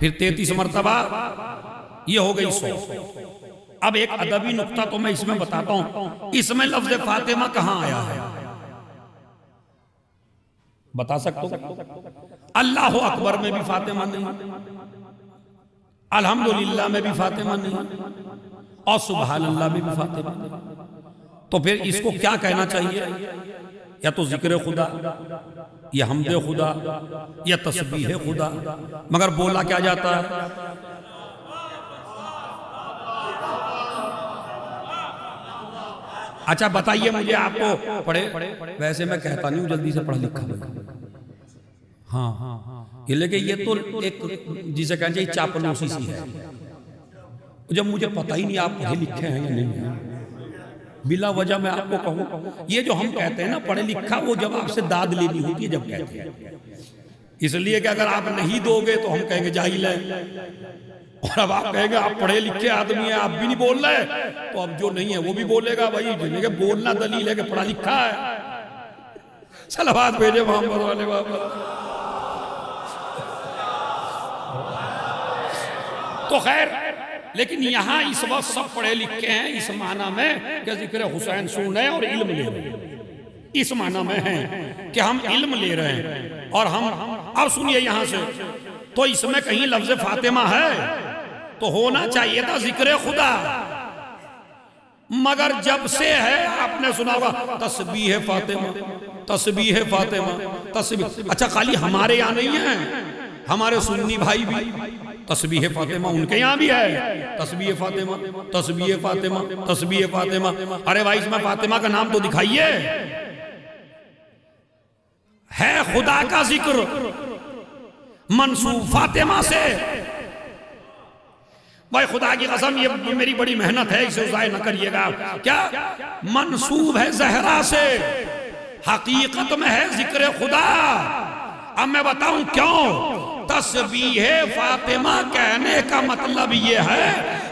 फिर 33 मरतबा, ये हो गई 100। अब एक अदबी नुक्ता तो मैं इसमें बताता हूं, इसमें लफ्ज फातिमा कहां आया है बता सकते हो? अल्लाह अकबर में भी फातिमा नहीं, अल्हम्दुलिल्लाह में भी फातिमा नहीं, और सुभान अल्लाह में भी फातिमा नहीं। तो फिर इसको क्या कहना चाहिए? या तो जिक्र खुदा, या हमदे खुदा, या तस्बीह खुदा। मगर बोला क्या जाता है? अच्छा बताइए मुझे, आपको पढ़े? वैसे मैं कहता नहीं हूं जल्दी से पढ़ लिखा भाई। हाँ हाँ हाँ, ये लेके ये तो एक जिसे कहना चाहिए चापलूसी सी है। जब मुझे पता ही नहीं आप पढ़े लिखे हैं या नहीं है, बिला वजह मैं आपको कहूँ, ये जो हम कहते हैं ना पढ़े लिखा, वो जब आपसे दाद लेनी होती है जब कहते हैं। इसलिए कि अगर आप नहीं दोगे तो हम कहेंगे जाहिल है, और अब आप कहेंगे आप पढ़े लिखे आदमी हैं, आप भी नहीं बोल रहे, तो अब जो नहीं है वो भी बोलेगा भाई, जिन्हें बोलना दलील है कि पढ़ा लिखा है। सलावत भेजे मोहम्मद वाले बाबा। तो खैर, लेकिन यहाँ इस वक्त सब पढ़े लिखे हैं इस माना में कि जिक्र हुसैन सुने और इल्म ले रहे हैं। इस माना में है कि हम इल्म ले रहे हैं। और हम अब सुनिए यहाँ से, तो इसमें कहीं लफ्ज फातिमा है तो होना चाहिए था जिक्र खुदा, मगर जब से है आपने सुना होगा तस्बीह फातिमा, तस्बीह फातिमा, तस्बीह। अच्छा खाली हमारे यहाँ नहीं है, हमारे सुन्नी भाई भी तस्बीह फातिमा उनके यहाँ भी है। तस्बीह फातिमा, तस्बीह फातिमा, तस्बीह फातिमा। अरे भाई इसमें फातिमा का नाम तो दिखाइए। है खुदा का जिक्र मंसूब फातिमा से। भाई खुदा की कसम ये मेरी बड़ी मेहनत है, इसे ज़ाय न करिएगा। क्या मंसूब है जहरा से, हकीकत में है जिक्र खुदा। अब मैं बताऊं क्यों। तस्बीह फातिमा कहने का मतलब ये है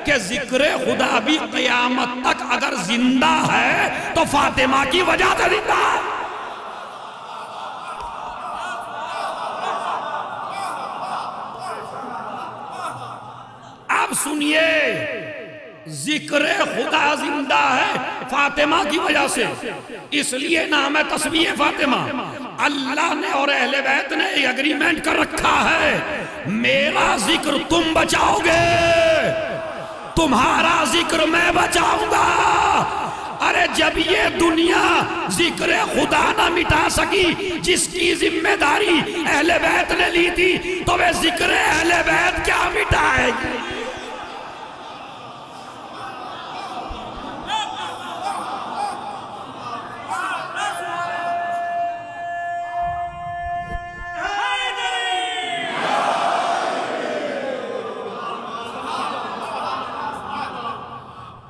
कि जिक्र खुदा भी क़यामत तक अगर जिंदा है तो फातिमा की वजह से जिंदा है। अब सुनिए, जिक्र खुदा जिंदा है फातिमा की वजह से, इसलिए नाम है तस्बीह फातिमा। अल्लाह ने और अहले बैत ने एग्रीमेंट कर रखा है, मेरा जिक्र तुम बचाओगे, तुम्हारा जिक्र मैं बचाऊंगा। अरे जब ये दुनिया जिक्र खुदा ना मिटा सकी जिसकी जिम्मेदारी अहले बैत ने ली थी, तो वे जिक्र अहले बैत क्या मिटाएगी।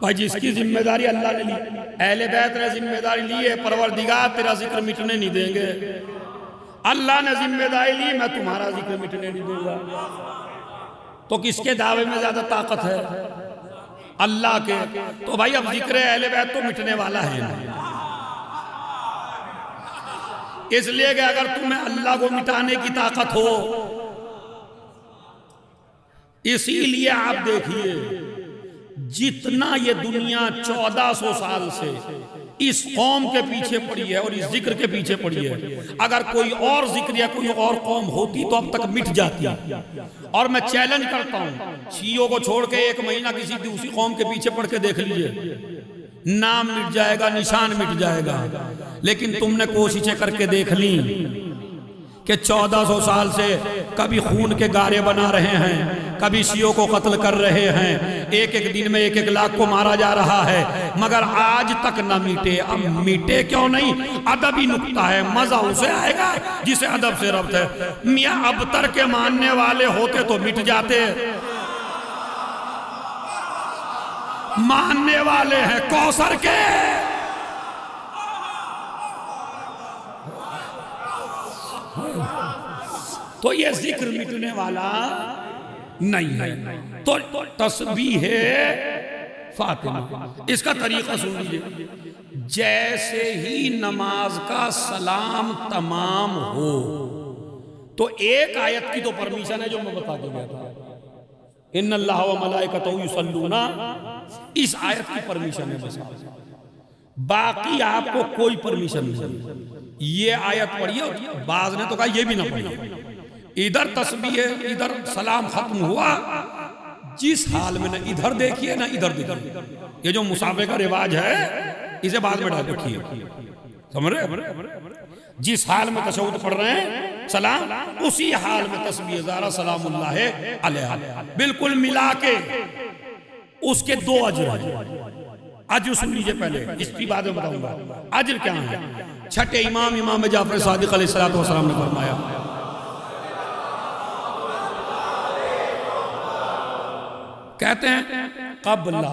भाई जिसकी जिम्मेदारी अल्लाह ने ली, अहले बैत ने जिम्मेदारी ली है, परवरदिगार तेरा जिक्र मिटने नहीं देंगे। अल्लाह ने जिम्मेदारी ली, मैं तुम्हारा जिक्र मिटने नहीं दूंगा। तो किसके दावे में ज्यादा ताकत है? अल्लाह के। तो भाई अब जिक्र अहले बैत तो मिटने वाला है नहीं, इसलिए कि अगर तुम्हें अल्लाह को मिटाने की ताकत हो, इसीलिए आप देखिए जितना ये दुनिया 1400 साल से इस कौम के पीछे पड़ी है और इस जिक्र के पीछे पड़ी है, अगर कोई और जिक्र या कोई और कौम होती तो अब तक मिट जाती। और मैं चैलेंज करता हूं, शियों को छोड़ के 1 महीना किसी दूसरी कौम के पीछे पड़ के देख लीजिए, नाम मिट जाएगा, निशान मिट जाएगा। लेकिन तुमने कोशिशें करके देख ली कि 1400 साल से कभी खून के गारे बना रहे हैं, कभी शियों को कत्ल कर रहे हैं, एक एक दिन में 1-1 लाख को मारा जा रहा है, मगर आज तक न मिटे। अब मिटे क्यों नहीं? अदबी नुक्ता है, मजा उसे आएगा जिसे अदब से रब्त है। मियां अबतर के मानने वाले होते तो मिट जाते, मानने वाले हैं कौसर के। तो ये जिक्र मिटने वाला नहीं है। तो तस्बीह फातिमा, इसका तरीका सुन लीजिए। जैसे ही नमाज का सलाम तमाम हो तो एक आयत की तो परमिशन है जो मैं बता के गया था, इन्नल्लाह व मलाइकतहू युसल्लूना, इस आयत की परमिशन है बस, बाकी आपको कोई परमिशन नहीं। ये आयत पढ़िए, बाज ने तो कहा ये भी ना पढ़िए, इधर तस्बीह इधर सलाम खत्म हुआ, जिस हाल में ना इधर देखिए ना इधर देखिए। ये जो मुसाफे का रिवाज है इसे बाद में डाल रखिए, समझ रहे? जिस हाल में तशहुद पढ़ रहे हैं सलाम, उसी हाल में तस्बीह ज़ारा सलामुल्लाह अलैहा बिल्कुल मिला के उसके 2 अजर हैं। अजर सुन लीजिए पहले, इसकी बाद में बताऊंगा अजर क्या है। छठे इमाम जाफर सादिक अलैहिस्सलातु वस्सलाम ने फरमाया, कहते हैं क़ब्ला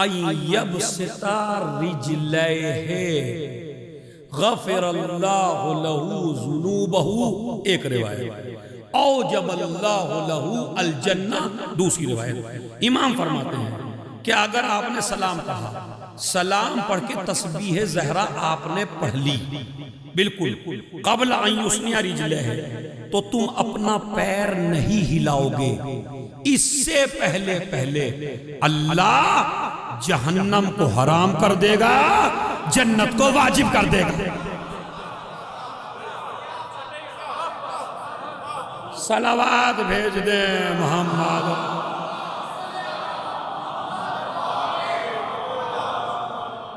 अय्यबसिता रिजलैहि गफ़रल्लाहु लहू ज़ुनूबहू, एक रिवायत, औजबल्लाहु लहू अल जन्नह, दूसरी रिवायत। इमाम फरमाते हैं कि अगर आपने सलाम कहा, सलाम पढ़ के तस्बीह ज़हरा आपने पढ़ ली, बिल्कुल क़ब्ल अन युस्निया रिजलैहि, तो तुम अपना पैर नहीं हिलाओगे, इससे पहले पहले अल्लाह जहन्नम को हराम कर देगा, जन्नत को वाजिब कर देगा। सलावात भेज दे मोहम्मद।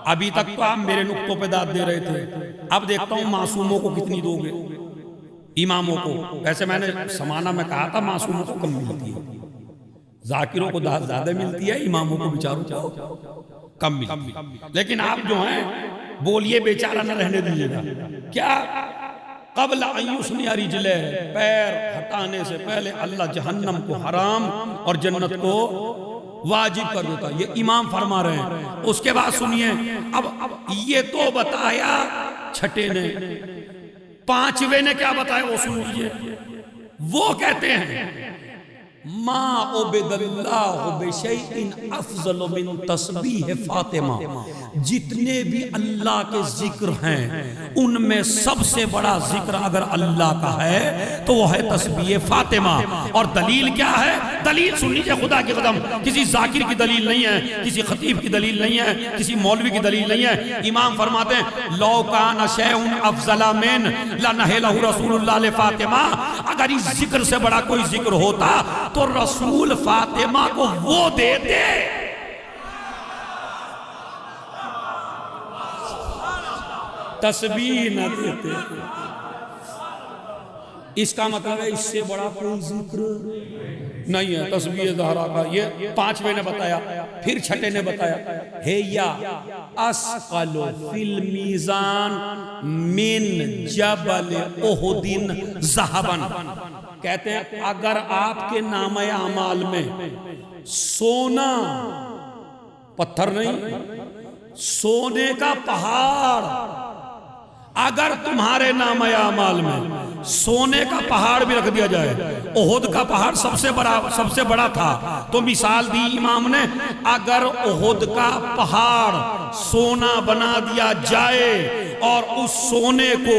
अभी तक तो आप मेरे नुक्तों पे दाद दे रहे थे, अब देखता हूं मासूमों को कितनी दोगे, इमामों को। वैसे मैंने समाना में कहा था मासूमों को कम मिलती है, जाकिरों को दाद ज्यादा मिलती है, इमामों को बेचारों को कम मिलती है। लेकिन आप जो हैं बोलिए, बेचारा न रहने दीजिएगा। क्या क़ब्ल अन युस्निया रिजले, पैर हटाने से पहले अल्लाह जहन्नम को हराम और जन्नत को वाजिब कर देता। ये इमाम फरमा रहे हैं। उसके बाद सुनिए, अब ये तो बताया छठे ने, पांचवे ने क्या बताया वो सुन लीजिए। वो कहते हैं मा उबिदल्लाहु बिशैइन अफज़ल मिन तस्बीह फातिमा, जितने भी अल्लाह के जिक्र हैं उनमें सबसे बड़ा जिक्र अगर अल्लाह का है तो वो है तस्बीह फातिमा। और दलील क्या है? दलील सुन लीजिए, खुदा की कसम, किसी जाकिर की दलील नहीं है, किसी खतीब की दलील नहीं है, किसी मौलवी की दलील नहीं है। इमाम फरमाते हैं लौ कान शैउन अफज़ला मिन लनहलहु रसूलुल्लाह ले फातिमा, अगर इस जिक्र से बड़ा कोई जिक्र होता तो रसूल फातिमा को वो देते। तस्बीह न देते। इसका मतलब है इससे बड़ा कोई जिक्र नहीं है तस्बीह ज़हरा का। ये पांचवे ने बताया। फिर छठे ने बताया हे या अस्क़लु फिल मीज़ान मिन जबल उहुदिन ज़हबन। कहते हैं अगर आपके नामे आमाल में सोना, पत्थर नहीं, सोने का पहाड़, अगर तुम्हारे नामे आमाल में सोने का पहाड़ भी रख दिया जाए, ओहद का पहाड़ सबसे बड़ा था, तो मिसाल दी इमाम ने, अगर ओहद का पहाड़ सोना बना दिया जाए और उस सोने को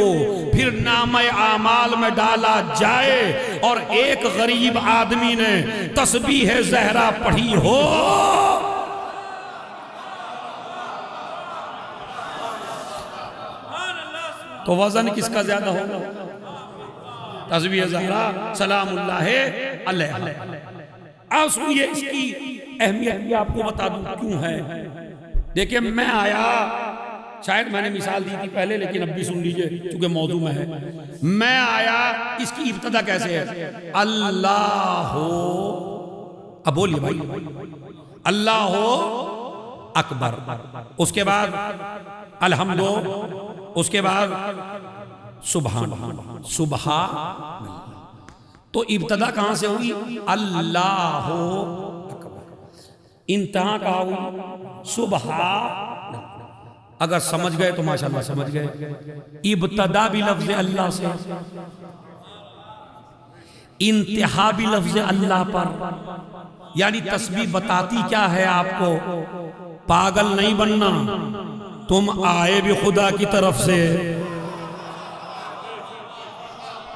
फिर नामे आमाल में डाला जाए और एक गरीब आदमी ने तस्बीह ज़हरा पढ़ी हो, तो वजन किसका ज्यादा होगा? तस्बीह ज़हरा सलामुल्लाह अलैहा। अब सुनिए इसकी अहमियत भी आपको बता दूं क्यों है। देखिए मैं आया, शायद मैंने मिसाल दी थी पहले लेकिन अब भी सुन लीजिए क्योंकि मौजू में है। मैं आया, इसकी इब्तिदा कैसे है? अल्लाह हो, अब बोलिए भाई, अल्लाह हो अकबर, उसके बाद अल्हम्दो, उसके बाद सुभान सुभान। तो इब्तिदा कहां से हुई? अल्लाह हो अकबर। इंतहा कहां हुई? सुभान। अगर समझ गए तो माशाअल्लाह समझ गए। इब्तिदा भी लफ्ज़ अल्लाह से, इंतहा भी लफ्ज़ अल्लाह पर। यानी तस्बीह बताती क्या है आपको? पागल नहीं बनना, तुम आए भी खुदा की तरफ से,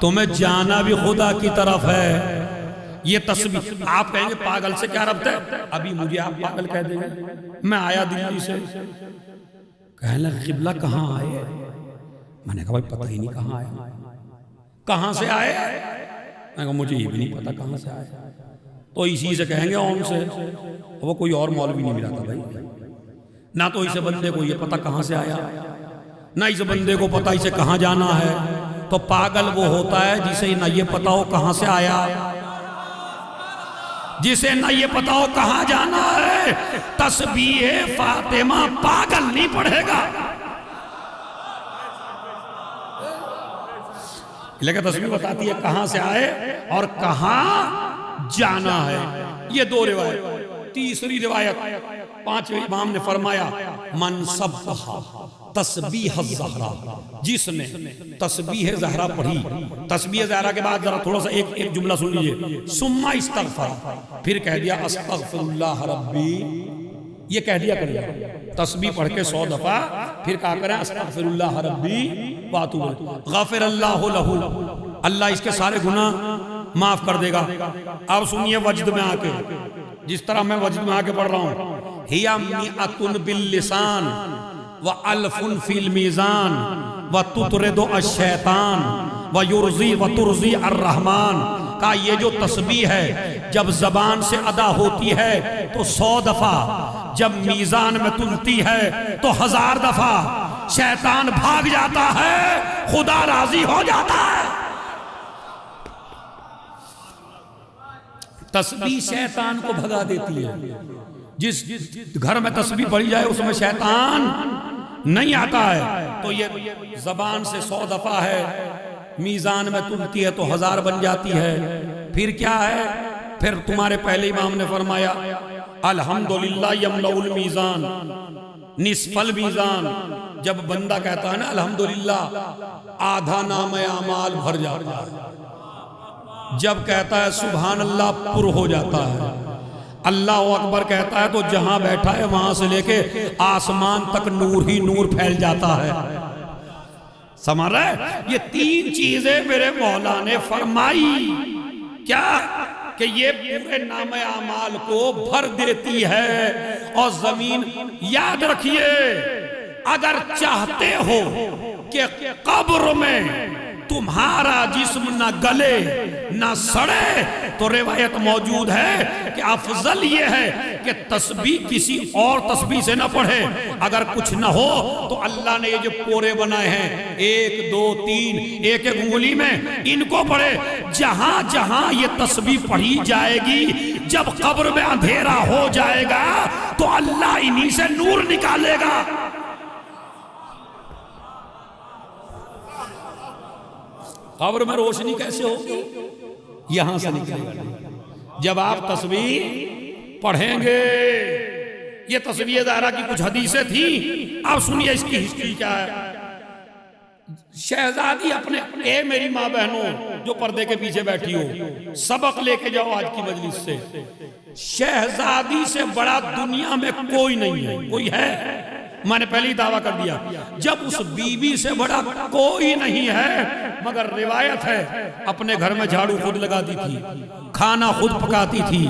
तुम्हें जाना भी खुदा की तरफ है। ये तस्बीह। आप कहेंगे पागल से क्या रब्त है? अभी मुझे आप पागल कह देंगे। मैं आया दिल्ली से, कहने लगा क़िबला कहाँ आए? मैंने कहा भाई पता ही नहीं कहाँ आए। कहाँ से आए? मैंने कहा मुझे ये भी नहीं पता कहाँ से आए। तो इसी से कहेंगे ओम से। वो कोई और मौलवी नहीं मिला था भाई, ना तो इस बंदे को ये पता कहाँ से आया, ना इस बंदे को पता इसे कहाँ जाना है। तो पागल वो होता है जिसे ना ये पता हो कहाँ से आया, जिसे ना ये पता हो कहाँ जाना है। तस्बीह फातिमा पागल नहीं पढ़ेगा, लेकिन तस्बीह बताती है कहाँ से आए और कहाँ जाना है। ये दो रिवायत। तीसरी रिवायत पांचवें इमाम ने फरमाया मन सब्बहा तस्बीह ज़हरा, जिसने तस्बीह ज़हरा पढ़ी। तस्बीह ज़हरा के बाद जरा थोड़ा सा एक जुमला सुन लीजिए। सुम्मा इस्तग़फ़र, फिर कह दिया अस्तग़फ़िरुल्लाह रब्बी, ये कह दिया करिए। तस्बीह पढ़ के 100 दफा फिर कहा करें अस्तग़फ़िरुल्लाह रब्बी व अतूबु इलैह, ग़फ़िरल्लाहु लहू, अल्लाह इसके सारे गुनाह माफ कर देगा। अब सुनिए वजद में आके, जिस तरह मैं वजद में आके पढ़ रहा हूँ, हिया मिअतुन बिल लिसान व अल्फुन फिल मीज़ान व तुतरिदु अश-शैतान व युरज़ी व तुरज़ी अर्रहमान। का ये जो तस्बीह है जब जबान से अदा होती है तो 100 दफा, जब मीज़ान में तुलती है तो 1000 दफा। शैतान भाग जाता है, खुदा राजी हो जाता है। तस्बीह शैतान को भगा देती है। जिस घर में तस्बीह पढ़ी जाए उसमें शैतान नहीं आता है। तो ये जबान से 100 दफा है, मीज़ान में तुलती है तो 1000 बन जाती है। फिर क्या है, फिर तुम्हारे पहले इमाम ने फरमाया अल्हम्दुलिल्लाह यमलउल मीज़ान निस्फल मीज़ान। जब बंदा कहता है ना अल्हम्दुलिल्लाह, आधा नाम आमाल भर जाता है। जब कहता है सुभान अल्लाह, पुर हो जाता है। अल्लाह अकबर कहता है तो जहां बैठा है वहां से लेके आसमान तक नूर ही नूर फैल जाता है। समझ रहा है? ये 3 चीजें मेरे मौला ने फरमाई, क्या कि ये पूरे नामे आमाल को भर देती है। और जमीन, याद रखिए, अगर चाहते हो कि कब्र में तुम्हारा जिस्म न गले न सड़े, तो रिवायत मौजूद है कि अफजल ये है कि तस्बीह किसी और तस्बीह से न पढ़े। अगर कुछ न हो तो अल्लाह ने ये जो पोरे बनाए हैं 1 2 3 एक एक उंगली में, इनको पढ़े। जहां जहां ये तस्बीह पढ़ी जाएगी, जब कब्र में अंधेरा हो जाएगा तो अल्लाह इन्हीं से नूर निकालेगा। कब्र में रोशनी कैसे होगी? यहां से निकलेगी जब आप तस्बीह पढ़ेंगे। ये तस्बीह ज़हरा की कुछ हदीसें थी, अब सुनिए इसकी हिस्ट्री क्या है। शहजादी अपने, ए मेरी माँ बहनों जो पर्दे के पीछे बैठी हो, सबक लेके जाओ आज की मजलिस से। शहजादी से बड़ा दुनिया में कोई नहीं है। कोई है? मैंने पहले ही दावा कर दिया, जब उस बीबी से बड़ा कोई नहीं है। मगर रिवायत है अपने घर में झाड़ू खुद लगाती थी, खाना खुद पकाती थी,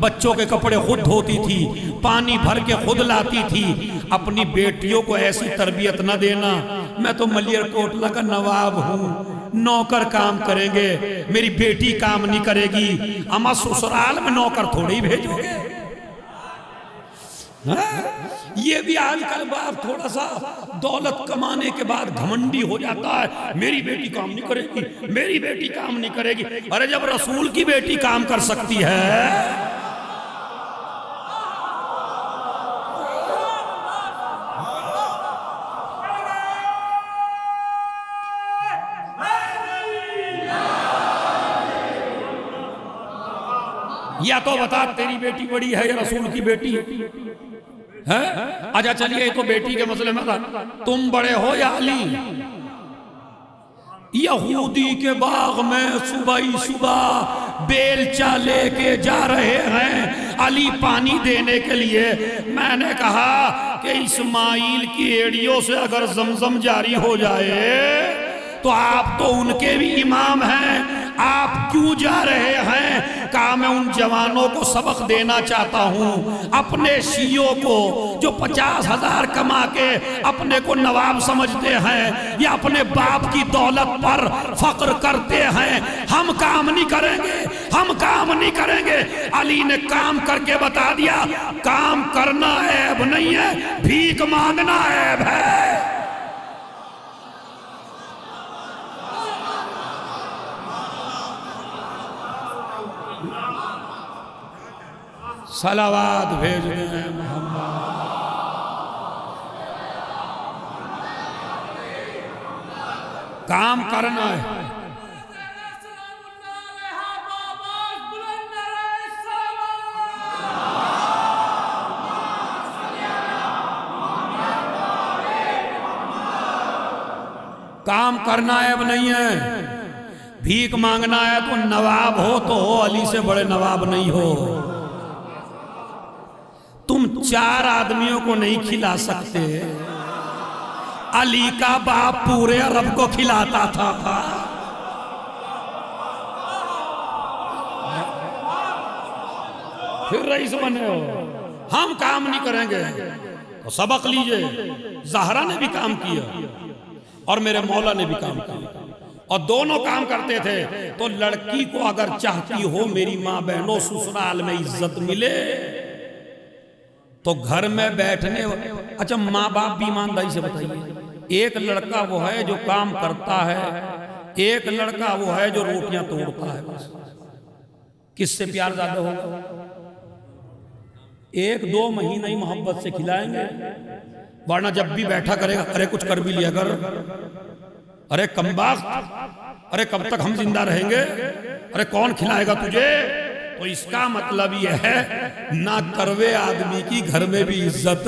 बच्चों के कपड़े खुद धोती थी, पानी भर के खुद लाती थी। अपनी बेटियों को ऐसी तरबियत न देना, मैं तो मलियर कोटला का नवाब हूँ, नौकर काम करेंगे, मेरी बेटी काम नहीं करेगी। अम्मा ससुराल में नौकर थोड़ी ही भेजोगे। ये भी आजकल बाप थोड़ा सा दौलत कमाने के बाद घमंडी हो जाता है, मेरी बेटी काम नहीं करेगी, मेरी बेटी काम नहीं करेगी। अरे जब रसूल की बेटी काम कर सकती है, या तो बता तेरी बेटी बड़ी है या रसूल की बेटी है? अच्छा चलिए, तो बेटी के मसले में था, तुम बड़े हो या अली? यहूदी के बाग में सुबह ही सुबह बेलचा लेके जा रहे हैं अली पानी देने के लिए। मैंने कहा कि इस्माइल की एड़ियों से अगर जमजम जारी हो जाए तो आप तो उनके भी इमाम हैं, आप क्यों जा रहे हैं? कहा मैं उन जवानों को सबक देना चाहता हूं, अपने शियों को जो 50,000 कमा के अपने को नवाब समझते हैं या अपने बाप की दौलत पर फक्र करते हैं। हम काम नहीं करेंगे, हम काम नहीं करेंगे। अली ने काम करके बता दिया, काम करना ऐब नहीं है, भीख मांगना ऐब है। सलावात भेज दें मोहम्मद। काम करना है। काम करना है, अब नहीं है। भीख मांगना है तो नवाब हो तो हो, अली से बड़े नवाब नहीं हो। तुम 4 आदमियों को नहीं खिला सकते, अली का बाप पूरे अरब को खिलाता था। फिर रईस बने हो। हम काम नहीं करेंगे तो सबक लीजिए। ज़हरा ने भी काम किया और मेरे मौला ने भी काम किया, और दोनों काम करते थे। तो लड़की को अगर चाहती हो मेरी माँ बहनों ससुराल में इज्जत मिले तो घर में बैठने, अच्छा माँ बाप भी ईमानदारी से बताइए, एक लड़का वो है जो काम करता है, एक लड़का वो है जो रोटियां तोड़ता है। बस किससे प्यार ज्यादा होगा? 1-2 महीना ही मोहब्बत से खिलाएंगे, वरना जब भी बैठा करेगा, अरे कुछ कर भी लिया कर, अरे कमबख्त, अरे कब तक हम जिंदा रहेंगे, अरे कौन खिलाएगा तुझे। तो इसका मतलब यह है ना करवे आदमी की घर में भी इज्जत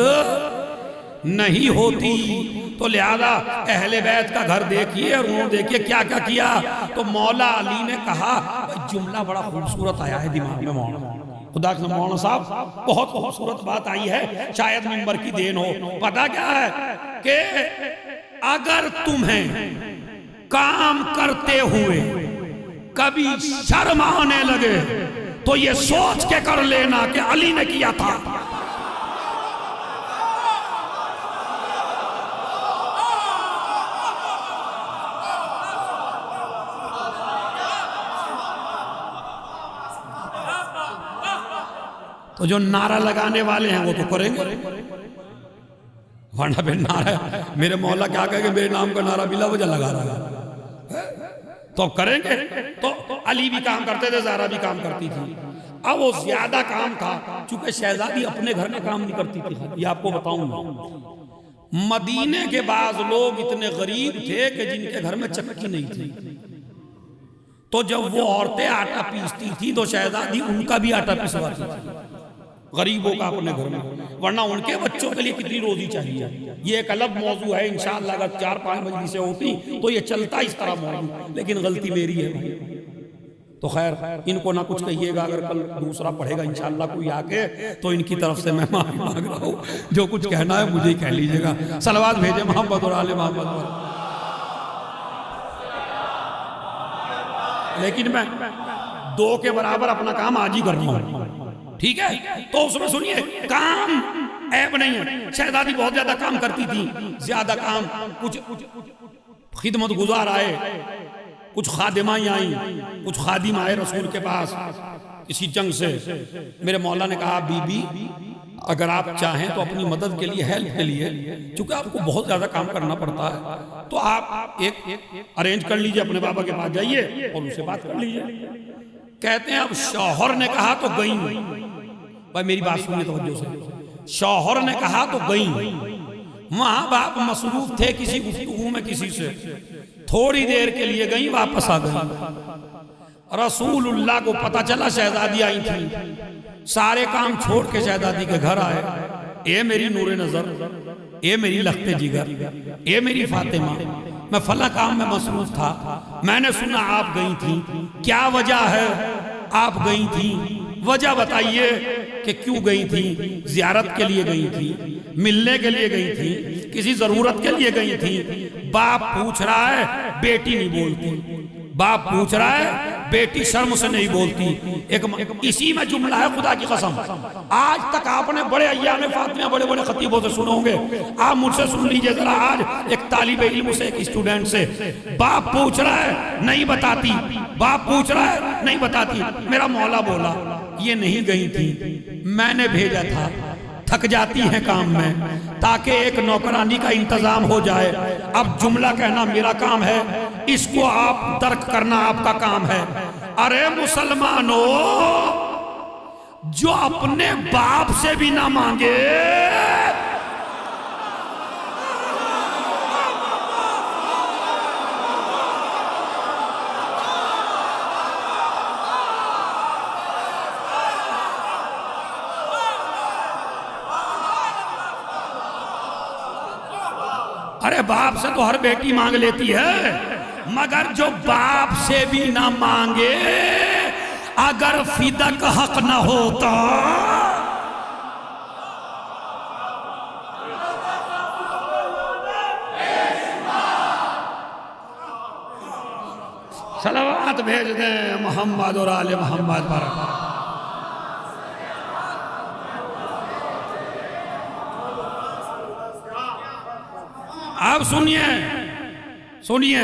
नहीं होती। तो लिहाजा अहले बैत का घर देखिए और उन्होंने देखिए क्या क्या किया। तो मौला अली ने कहा, जुमला बड़ा खूबसूरत आया है दिमाग में मौलाना, खुदा के मौलाना साहब बहुत खूबसूरत बात आई है, शायद मिंबर की देन हो। पता क्या है कि अगर तुम्हें काम करते हुए कभी शर्म आने लगे तो ये सोच के कर लेना कि अली ने किया था। तो जो नारा लगाने वाले हैं वो तो करेंगे, वरना फिर नारा मेरे मौला क्या कहेंगे, मेरे नाम का नारा बिला वजह लगा रहा है, तो अब करेंगे। तो अली भी काम करते थे, ज़हरा भी काम करती थी। अब वो ज्यादा काम था, चूंकि शहजादी अपने घर में काम नहीं करती थी। ये आपको बताऊंगा, मदीने के बाद लोग इतने गरीब थे कि जिनके घर में चक्की नहीं थी। तो जब वो औरतें आटा पीसती थी तो शहजादी उनका भी आटा पिसवाती थी, गरीबों का अपने घर में, वरना उनके बच्चों के लिए कितनी रोजी चाहिए। ये एक अलग मौजू है, इंशाअल्लाह अगर 4-5 मजलिसें होती तो ये चलता इस तरह मौजू, लेकिन गलती मेरी है। तो खैर इनको ना कुछ कहिएगा, अगर कल दूसरा पढ़ेगा इंशाअल्लाह कोई आके तो इनकी तरफ से मैं माफी मांग रहा हूँ। जो कुछ कहना है मुझे ही कह लीजिएगा। सलवात भेजे मोहम्मद और आले मोहम्मद पर। लेकिन मैं 2 के बराबर अपना काम आज ही कर रहा हूँ, ठीक है। तो उसमें सुनिए, काम ऐब नहीं है। शहजादी बहुत ज्यादा काम करती थी, ज्यादा काम, कुछ खिदमत गुजार आए, कुछ खादिमाई आई, कुछ खादिम आए रसूल के पास किसी जंग से। मेरे मौला ने कहा, बीबी अगर आप चाहें तो अपनी मदद के लिए, हेल्प के लिए, क्योंकि आपको बहुत ज्यादा काम करना पड़ता है, तो आप एक अरेंज कर लीजिए, अपने बाबा के पास जाइए और उनसे बात कर लीजिए। कहते हैं अब शौहर ने कहा तो गई। भाई मेरी बात सुनिए तवज्जो से। शौहर ने कहा तो गई। माँ बाप मसरूफ थे किसी गुफ्तगू में किसी से, थोड़ी देर के लिए गई, वापस आ गई। रसूलुल्लाह को पता चला शहजादी आई थी, सारे काम छोड़ के शहजादी के घर आए। ए मेरी नूरे नजर, ए मेरी लख्ते जिगर, ए मेरी फातिमा, मैं फला काम में मसरूफ था, मैंने सुना आप गई थी, क्या वजह है आप गई थी, वजह बताइए कि क्यों गई थी। जियारत के लिए गई थी, मिलने के लिए गई थी, किसी जरूरत के लिए गई थी। बाप पूछ रहा है, बेटी नहीं बोलती। बाप पूछ रहा है, बेटी शर्म से नहीं बोलती। एक इसी में जुमला है, खुदा की कसम आज तक आपने बड़े अय्याम फातिमा बड़े बड़े खतीबों से सुने होंगे, आप मुझसे सुन लीजिए जरा। आज एक तालिबे इल्म से, एक स्टूडेंट से, बाप पूछ रहा है नहीं बताती, बाप पूछ रहा है नहीं बताती। मेरा मौला बोला ये नहीं गई थी, मैंने भेजा था, थक जाती हैं काम में, ताकि एक नौकरानी का इंतजाम हो जाए। अब जुमला कहना मेरा काम है, इसको आप तर्क करना आपका काम है। अरे मुसलमानों, जो अपने बाप से भी ना मांगे, अरे बाप से तो हर बेटी मांग लेती है, मगर जो बाप से भी ना मांगे, अगर फिदक हक न होता, सलावत भेज दें मोहम्मद और आले मोहम्मद पर। अब सुनिए सुनिए,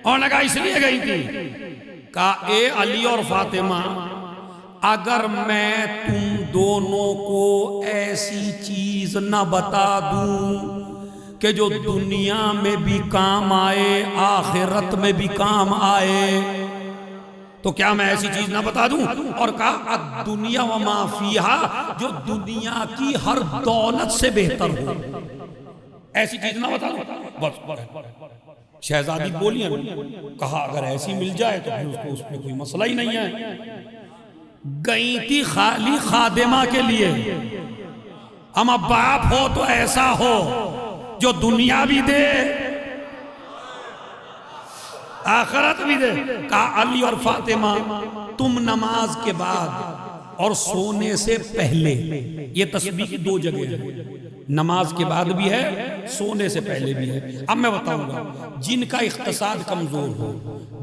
और लगा इसलिए गई थी, कहा ए अली और फातिमा, अगर मैं तुम दोनों को ऐसी चीज न बता दूं कि जो दुनिया में भी काम आए, आखिरत में भी काम आए, तो क्या मैं ऐसी चीज ना बता दूं। और कहा दुनिया व माफिया, जो दुनिया की हर दौलत से बेहतर हो, ऐसी चीज ना बता दो। बस शहजादी बोली, कहा अगर ऐसी मिल जाए तो फिर उसको उसमें कोई मसला ही नहीं है। गई थी खाली खादिमा के लिए। हम अब बाप हो तो ऐसा हो जो दुनिया भी दे आखिरत भी दे। कहा अली और फातिमा तुम नमाज के बाद और सोने से पहले, ये तस्बीह की दो जगह है, नमाज के बाद भी है, सोने से पहले भी है। अब मैं बताऊंगा, जिनका इख्तिसाद कमजोर हो,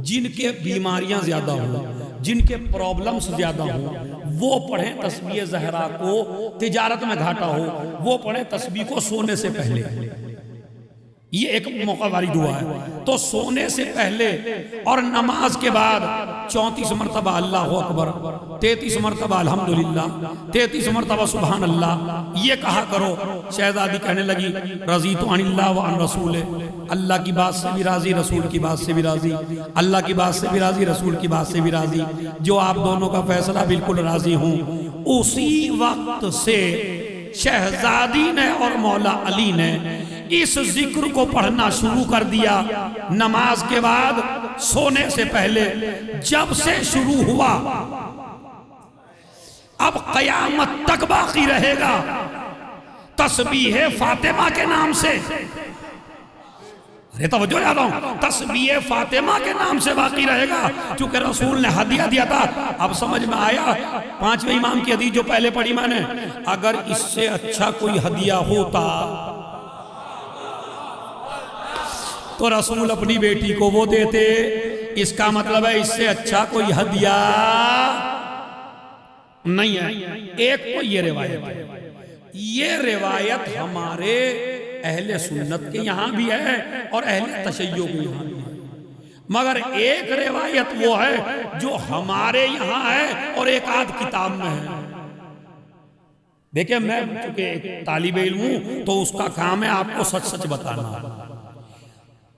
जिनके बीमारियां ज्यादा हो, जिनके प्रॉब्लम्स ज्यादा हो, वो पढ़ें तस्बीह ज़हरा को। तिजारत में घाटा हो वो पढ़ें तस्बीह को सोने से पहले। ये एक मौका वाली दुआ है। तो सोने से पहले और नमाज के बाद 34 मरतबा अल्लाह अकबर, 33 मरतबा अल्हम्दुलिल्लाह, 33 मरतबा सुबहान अल्लाह ये कहा करो। शहजादी कहने लगी रज़ी तो अनिल्लाह व अन रसूल, अल्लाह की बात से भी राजी, रसूल की बात से भी राजी, अल्लाह की बात से भी राजी, रसूल की बात से भी राजी, जो आप दोनों का फैसला बिल्कुल राजी हूँ। उसी वक्त से शहजादी ने और मौला अली ने इस जिक्र को पढ़ना शुरू कर दिया नमाज के बाद, सोने से पहले। जब से शुरू हुआ अब कयामत तक बाकी रहेगा तस्बीह फातिमा के नाम से। अरे तवज्जो याद हूं, तस्बीह फातिमा के नाम से बाकी रहेगा, क्योंकि रसूल ने हदिया दिया था। अब समझ में आया 5वें इमाम की हदीस जो पहले पढ़ी मैंने, अगर इससे अच्छा कोई हदिया होता तो रसूल अपनी बेटी को वो देते। इसका मतलब है इससे अच्छा कोई हदिया नहीं है। एक तो ये रिवायत है, ये रिवायत हमारे अहले सुन्नत के यहाँ भी है और अहले तशय्यो के यहाँ भी है, मगर एक रिवायत वो है जो हमारे यहाँ है और एक आध किताब में है। देखिए मैं चूंकि एक तालिबे इल्म हूं तो उसका काम है आपको सच सच बताना।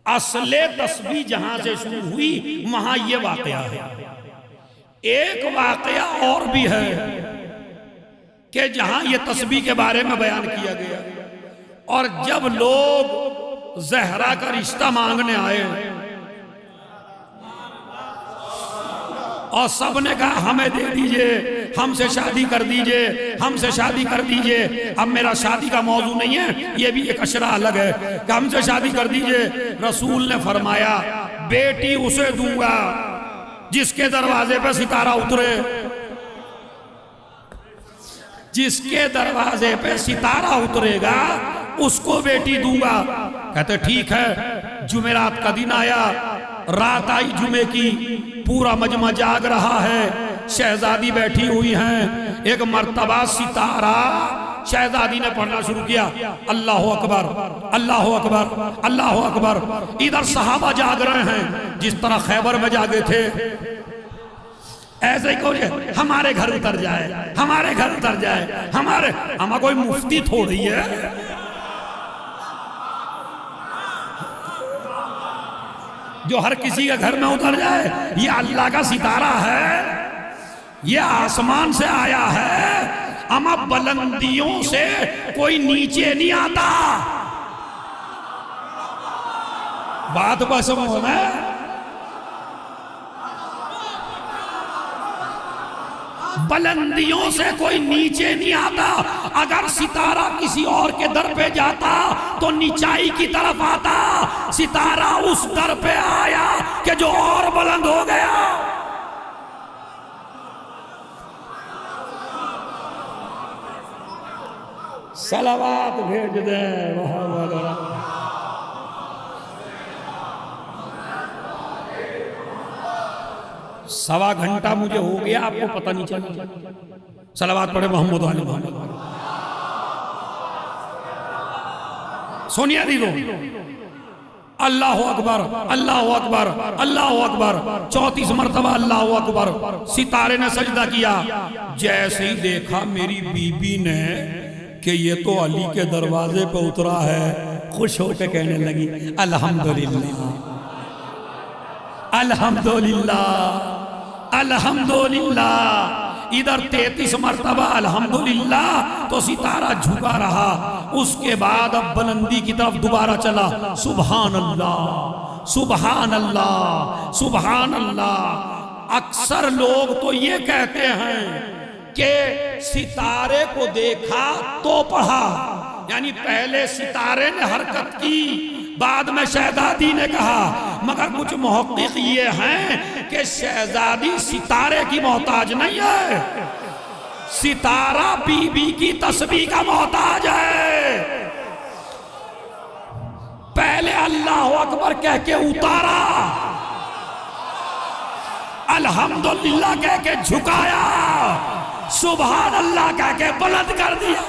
असले तस्बीह जहां से शुरू हुई वहां ये वाकया है। एक वाकया और भी है कि जहां ये तस्बीह के बारे में बयान किया गया, और जब लोग ज़हरा का रिश्ता मांगने आए और सबने कहा हमें दे दीजिए, हमसे शादी कर दीजिए, हमसे शादी कर दीजिए। अब मेरा शादी का मौजू नहीं है, ये भी एक अशरा अलग है कि हमसे शादी कर दीजिए। रसूल ने फरमाया बेटी उसे दूंगा जिसके दरवाजे पे सितारा उतरे, जिसके दरवाजे पे सितारा उतरेगा उसको बेटी दूंगा। कहते ठीक है। जुमेरात का दिन आया, रात आई जुमे की, पूरा मजमा जाग रहा है, शहजादी बैठी हुई हैं। एक मर्तबा सितारा शहजादी ने पढ़ना शुरू किया, अल्लाह अकबर, अल्लाह अकबर, अल्लाह अकबर। इधर सहाबा जाग रहे हैं जिस तरह खैबर में जागे थे। ऐसे ही कोई हमारे घर उतर जाए, हमारे घर उतर जाए, हमारे, हम कोई मुफ्ती थोड़ी है जो हर किसी के घर में उतर जाए। ये अल्लाह का सितारा है, ये आसमान से आया है। अमा बुलंदियों से कोई नीचे नहीं आता। बात बस में बुलंदियों से कोई नीचे नहीं आता। अगर सितारा किसी और के दर पे जाता तो नीचाई की तरफ आता। सितारा उस दर पे आया कि जो और बुलंद हो गया। सलावत भेज दे मोहम्मद। सवा घंटा मुझे हो गया, आपको पता नहीं चला। सलावत पढ़े मोहम्मद वाले मोहम्मद। सोनिया दी दो अल्लाह अकबर, अल्लाह अकबर, अल्लाह अकबर। 34 मरतबा अल्लाह अकबर। सितारे ने सजदा किया। जैसे ही देखा मेरी बीबी ने कि ये तो अली के दरवाजे पे उतरा है, खुश होकर कहने लगी अल्हम्दुलिल्लाह, अल्हम्दुलिल्लाह, अल्हम्दुलिल्लाह। इधर 33 मरतबा अल्हम्दुलिल्लाह तो सितारा झुका रहा। उसके बाद अब बुलंदी की तरफ दोबारा चला, सुभान अल्लाह, सुभान अल्लाह सुभान अल्लाह। अक्सर लोग तो ये कहते हैं कि सितारे को देखा तो पढ़ा, यानी पहले सितारे ने हरकत की, बाद में शहजादी ने कहा। मगर कुछ मुहक्किक ये हैं कि शहजादी सितारे की मोहताज नहीं है, सितारा बीबी की तस्बीह का मोहताज है। पहले अल्लाह अकबर कह के उतारा, अल्हम्दुलिल्लाह कह के झुकाया, सुभान अल्लाह कह के बुलंद कर दिया।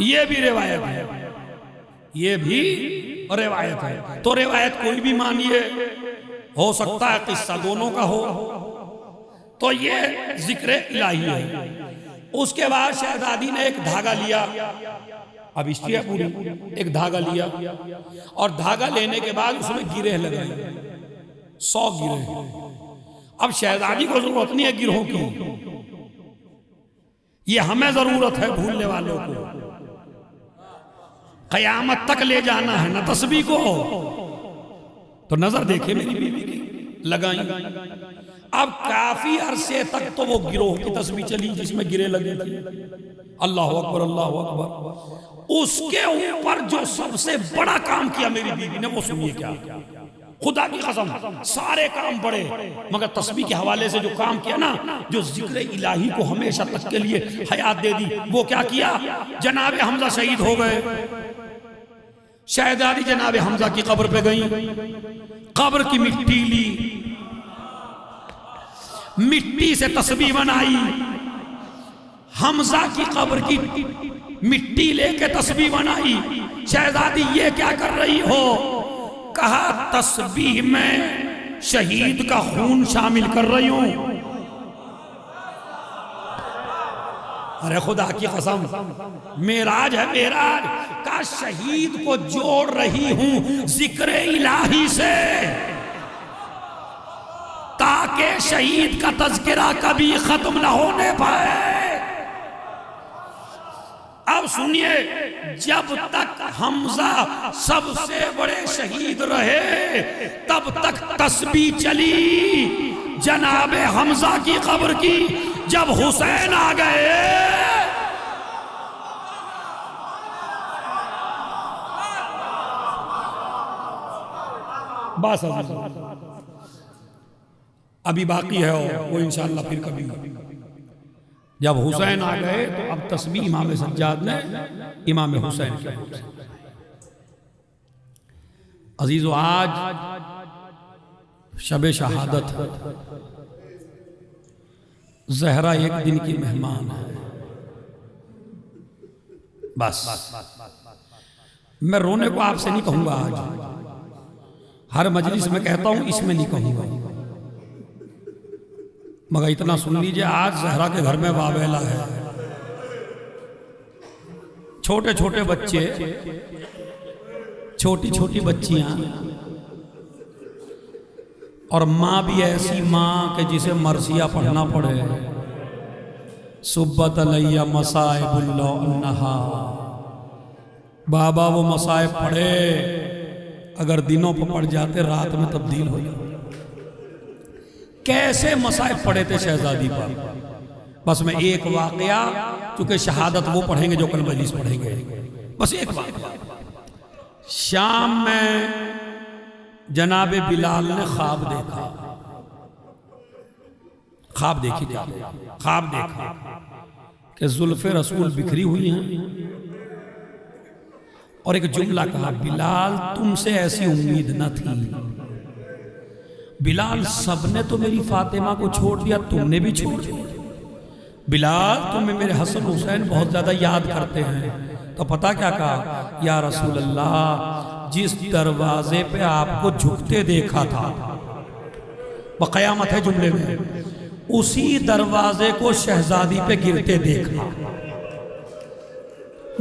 ये भी रिवायत है, ये भी रिवायत है। तो रिवायत कोई भी मानिए, हो सकता है किस्सा दोनों का हो। तो ये जिक्र इलाही है। उसके बाद शहजादी ने एक धागा लिया, अब हिस्ट्री है पूरी, एक धागा लिया और धागा लेने के बाद उसमें गिरे लगाए, 100 गिरे। अब शहजादी को जरूरत नहीं है गिरोह की, ये हमें जरूरत है भूलने वालों को। कयामत तक ले जाना है ना तस्बीह को। तो नजर देखे मेरी बीवी की, लगाई। अब काफी अरसे तक तो वो गिरोह की तस्बीह चली जिसमें गिरे लगे थे, अल्लाह अकबर अल्लाह अकबर। उसके ऊपर जो सबसे बड़ा काम किया मेरी बीवी ने, वो सुनिए क्या। खुदा की कसम सारे काम बड़े, मगर तस्बीह के हवाले से जो काम किया ना, जो जिक्र इलाही को हमेशा तक के लिए हयात दे दी, वो क्या किया। जनाब हमजा शहीद हो गए, शहजादी जनाब हमजा की कब्र पे गई, कब्र की मिट्टी ली, मिट्टी से तस्बीह बनाई। हमजा की कब्र की मिट्टी लेके तस्बीह बनाई। शहजादी ये क्या कर रही हो। कहा तस्बीह में शहीद का खून शामिल कर रही हूं। अरे खुदा की कसम, मेराज है मेराज का, शहीद को जोड़ रही हूं जिक्र इलाही से, ताकि शहीद का तज़किरा कभी खत्म ना होने पाए। अब सुनिए, जब तक हमजा सबसे बड़े शहीद रहे तब तक तस्बीह चली जनाबे हमजा की कब्र की। जब हुसैन आ गए, बस अभी बाकी है वो इंशाअल्लाह फिर कभी। जब हुसैन आ गए तो अब तस्बीह इमाम सज्जाद ने इमाम हुसैन की। अजीजो, आज शब शहादत है, जहरा एक दिन की मेहमान है। बस मैं रोने को आपसे नहीं कहूंगा, आज हर मजलिस में कहता हूं, इसमें नहीं कहूंगा, मगर इतना सुन लीजिए, आज जहरा के घर में वावेला है। छोटे छोटे बच्चे, छोटी छोटी बच्चियां, और माँ भी ऐसी माँ के जिसे मरसिया पढ़ना पड़े। सुब्बत अलैया मसाइबुल्लाह, बाबा वो मसाइब पढ़े, अगर दिनों पर पढ़ जाते रात में तब्दील हो जाते। कैसे मसाइब पढ़े थे शहजादी पर। बस मैं एक वाकया, चूंकि शहादत वो पढ़ेंगे जो कल मजलिस पढ़ेंगे, बस एक वाकया। शाम में जनाबे बिलाल ने ख्वाब देखा। ख्वाब देखी क्या? ख्वाब देखा कि जुल्फे रसूल बिखरी हुई हैं और एक जुमला कहा, बिलाल तुमसे ऐसी उम्मीद न थी। बिलाल, सबने तो मेरी फातिमा को छोड़ दिया, तुमने भी छोड़ दिया। बिलाल, तुम्हें मेरे हसन हुसैन बहुत ज्यादा याद करते हैं। तो पता क्या कहा, या रसूल अल्लाह, जिस दरवाजे पे आपको झुकते देखा था, बक़यामत है जुमले में, उसी दरवाजे को शहजादी पे गिरते देखा।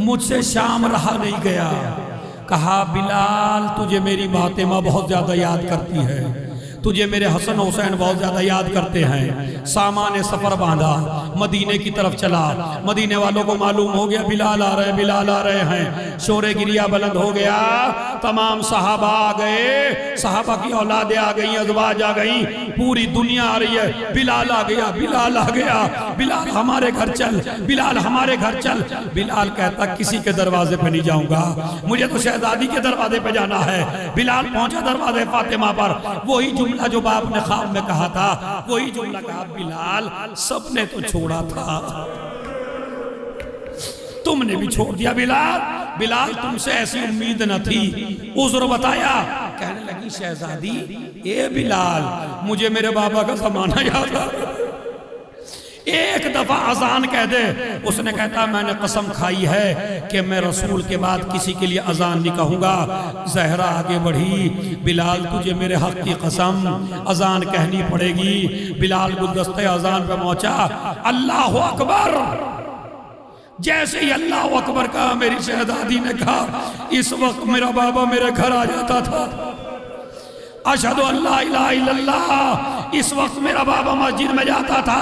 मुझसे शाम रहा नहीं गया। कहा बिलाल तुझे मेरी फातिमा बहुत ज़्यादा याद करती है, तुझे मेरे हसन हुसैन बहुत ज़्यादा याद करते हैं। सामान सफ़र बांधा, मदीने की तरफ चला। मदीने वालों को मालूम हो गया बिलाल आ रहे, बिलाल आ रहे हैं। शोरे गिरिया बुलंद हो गया। तमाम सहाबा आ गए, सहाबा की औलादें आ गई, अज़वाज आ गई, पूरी दुनिया आ रही है। बिलाल आ गया, बिलाल आ गया, बिलाल हमारे घर चल, बिलाल हमारे घर चल। बिलाल कहता किसी के दरवाजे पे नहीं जाऊंगा, मुझे तो शहजादी के दरवाजे पे जाना है। बिलाल पहुंचा दरवाजे फातिमा पर, वही जुमला जो बाप ने ख्वाब में कहा था, वही जुमला कहा बिलाल सबने तो छोड़ा था, तुमने भी छोड़ दिया बिलाल। बिलाल तुमसे ऐसी उम्मीद न थी, उज़्र बताया। कहने लगी शहजादी ए बिलाल मुझे मेरे बाबा का जमाना याद आ, एक दफा अजान कह दे। उसने कहता मैंने कसम खाई है कि मैं रसूल के बाद किसी के लिए अजान नहीं कहूंगा। जहरा आगे बढ़ी, बिलाल तुझे मेरे हक की कसम अजान कहनी पड़ेगी। बिलाल गुलदस्ते अजान पे पहुंचा, अल्लाह अकबर। जैसे ही अल्लाह अकबर कहा, मेरी शहजादी ने कहा इस वक्त मेरा बाबा मेरे घर आ जाता था। अशहदु अल्ला इलाहा इल्लल्लाह, इस वक्त मेरा बाबा मस्जिद में जाता था।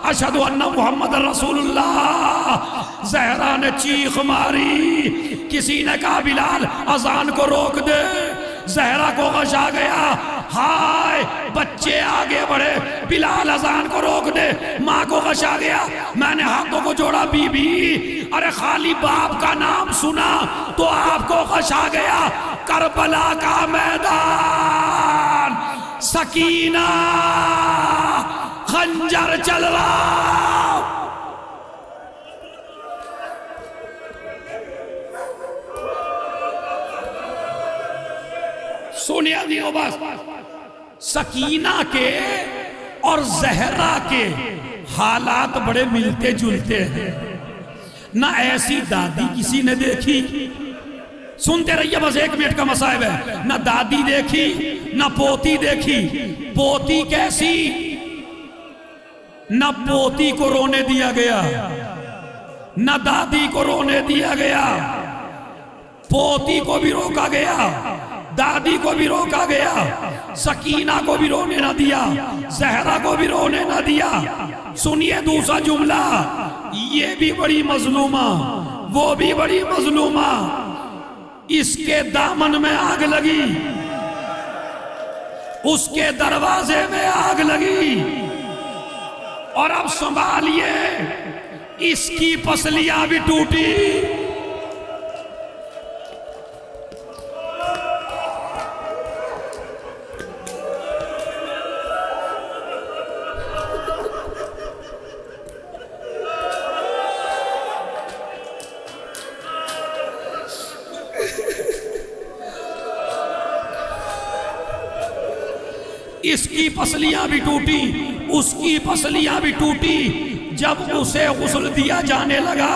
अशहदु अन्ना मुहम्मद रसूलुल्लाह। जहरा ने चीख मारी। किसी ने कहा बिलाल अजान को रोक दे। जहरा को गश आ गया, हाय बच्चे आगे बढ़े, बिलाल अजान को रोक दे। माँ को गश आ गया, मैंने हाथों को जोड़ा, बीबी अरे खाली बाप का नाम सुना तो आपको गश आ गया। करबला का मैदान, सकीना खंजर चल रहा। सुनिए दियो बस, सकीना के और जहरा के हालात बड़े मिलते जुलते हैं। ना ऐसी दादी किसी ने देखी, सुनते रहिए बस, एक मिनट का मसाइब है। ना दादी देखी ना पोती देखी। पोती कैसी, ना पोती को रोने दिया गया, ना दादी को रोने दिया गया। पोती को भी रोका गया, दादी को भी रोका गया, सकीना को भी रोने ना दिया, जहरा को भी रोने ना दिया। सुनिए दूसरा जुमला, ये भी बड़ी मजलूमा, वो भी बड़ी मजलूमा। इसके दामन में आग लगी, उसके दरवाजे में आग लगी, और अब संभालिए इसकी पसलियां भी टूटी। इसकी पसलियां भी टूटी, उसकी पसलियां भी टूटी। जब उसे गुस्ल दिया जाने लगा,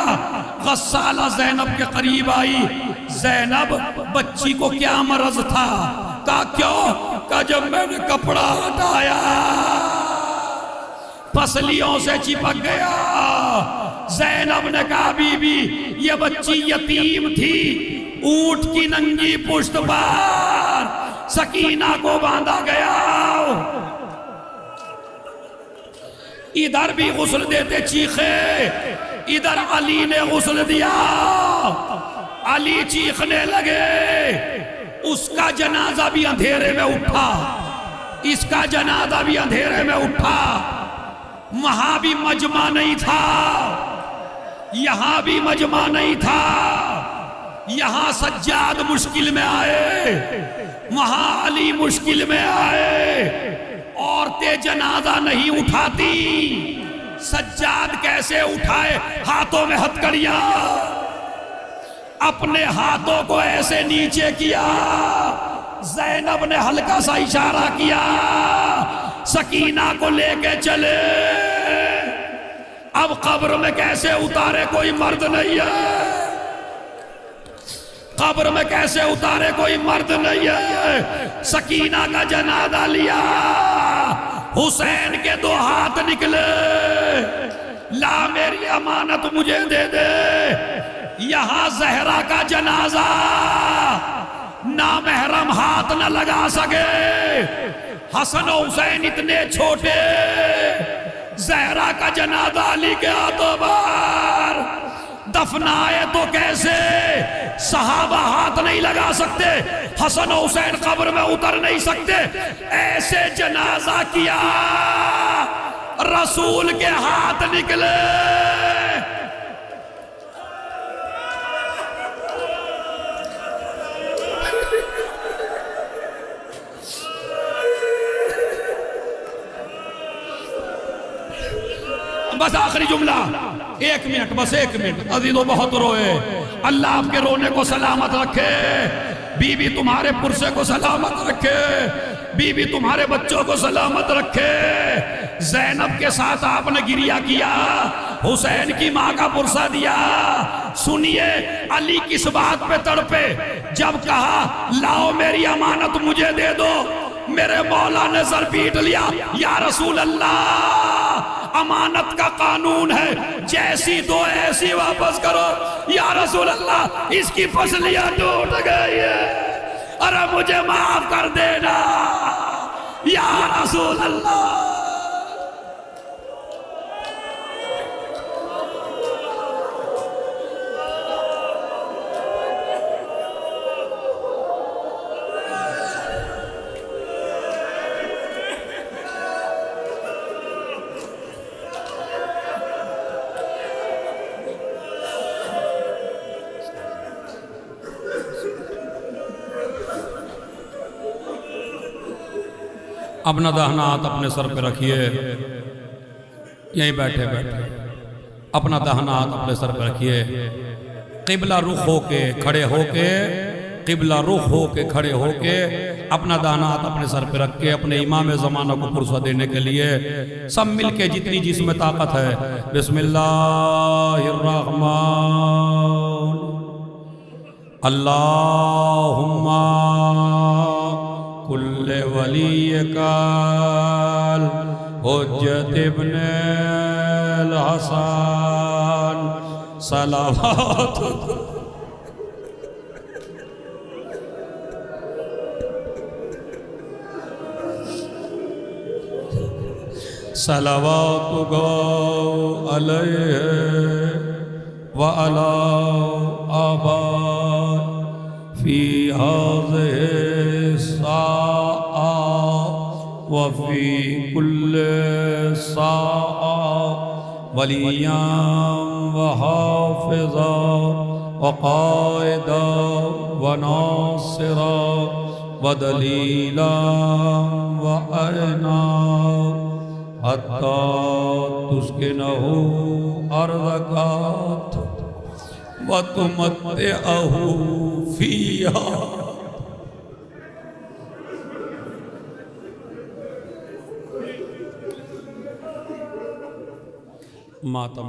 गस्साला जैनब के करीब आई। जैनब बच्ची को क्या मरज था? कहा क्यों? कहा जब मैंने कपड़ा हटाया पसलियों से चिपक गया। जैनब ने कहा बीबी ये बच्ची यतीम थी, ऊंट की नंगी पुश्त पर सकीना को बांधा गया। इधर भी गुस्ल देते चीखे, इधर अली ने गुस्ल दिया, अली चीखने लगे। उसका जनाजा भी अंधेरे में उठा, इसका जनाजा भी अंधेरे में उठा। वहां भी मजमा नहीं था, यहां भी मजमा नहीं था। यहां सज्जाद मुश्किल में आए, वहां अली मुश्किल में आए। औरतें जनाजा नहीं उठाती, सज्जाद कैसे उठाए? हाथों में हथकड़ियां, अपने हाथों को ऐसे नीचे किया। जैनब ने हल्का सा इशारा किया, सकीना को लेके चले। अब कब्र में कैसे उतारे? कोई मर्द नहीं है, कब्र में कैसे उतारे? कोई मर्द नहीं है। सकीना का जनाजा लिया, हुसैन के दो हाथ निकले, ला मेरी अमानत मुझे दे दे। यहां जहरा का जनाजा नामहरम हाथ न लगा सके। हसन हुसैन इतने छोटे, जहरा का जनाजा अली के हाथों पर दफनाए तो कैसे? सहाबा हाथ नहीं लगा सकते, हसन हुसैन कब्र में उतर नहीं सकते। ऐसे जनाजा किया, रसूल के हाथ निकले। बस आखिरी जुमला, 1 मिनट, बस 1 मिनट। अजीजों बहुत रोए, अल्लाह आपके रोने को सलामत रखे। बीवी तुम्हारे पुरसे को सलामत रखे, बीवी तुम्हारे बच्चों को सलामत रखे। ज़ैनब के साथ आपने गिरिया किया, हुसैन की माँ का पुरसा दिया। सुनिए अली किस बात पे तड़पे, जब कहा लाओ मेरी अमानत मुझे दे दो, मेरे मौला ने सर पीट लिया। या रसूल अल्लाह, अमानत का कानून है, जैसी दो ऐसी वापस करो। या रसूल अल्लाह, इसकी पसलियां टूट गई है, अरे मुझे माफ कर देना या रसूल अल्लाह। अपना दाहिना हाथ अपने सर पे रखिए, यहीं बैठे बैठे अपना दाहिना हाथ अपने सर पे रखिए। किबला रुख होके खड़े होके, किबला रुख होके खड़े होके अपना दाहिना हाथ अपने सर पे रख के अपने इमाम ज़माना को पुरसा देने के लिए सब मिलके जितनी जिसमें ताकत है, बिस्मिल्लाहिर्रहमान अल्लाहुम्मा कुल्ले वलीकाल हुज्जत इब्ने हसन सलावत। सलावत गो अलैहि व अला आबा फी हाज़िहि साआ व फी कुल्ले साआ वलियां व हाफ़िज़ा व क़ाइदा व नासिरा व दलीला व अना हत्ता तुस्किनहु अर्ज़क़त व तुमत्तिअहु फ़ीहा। मातम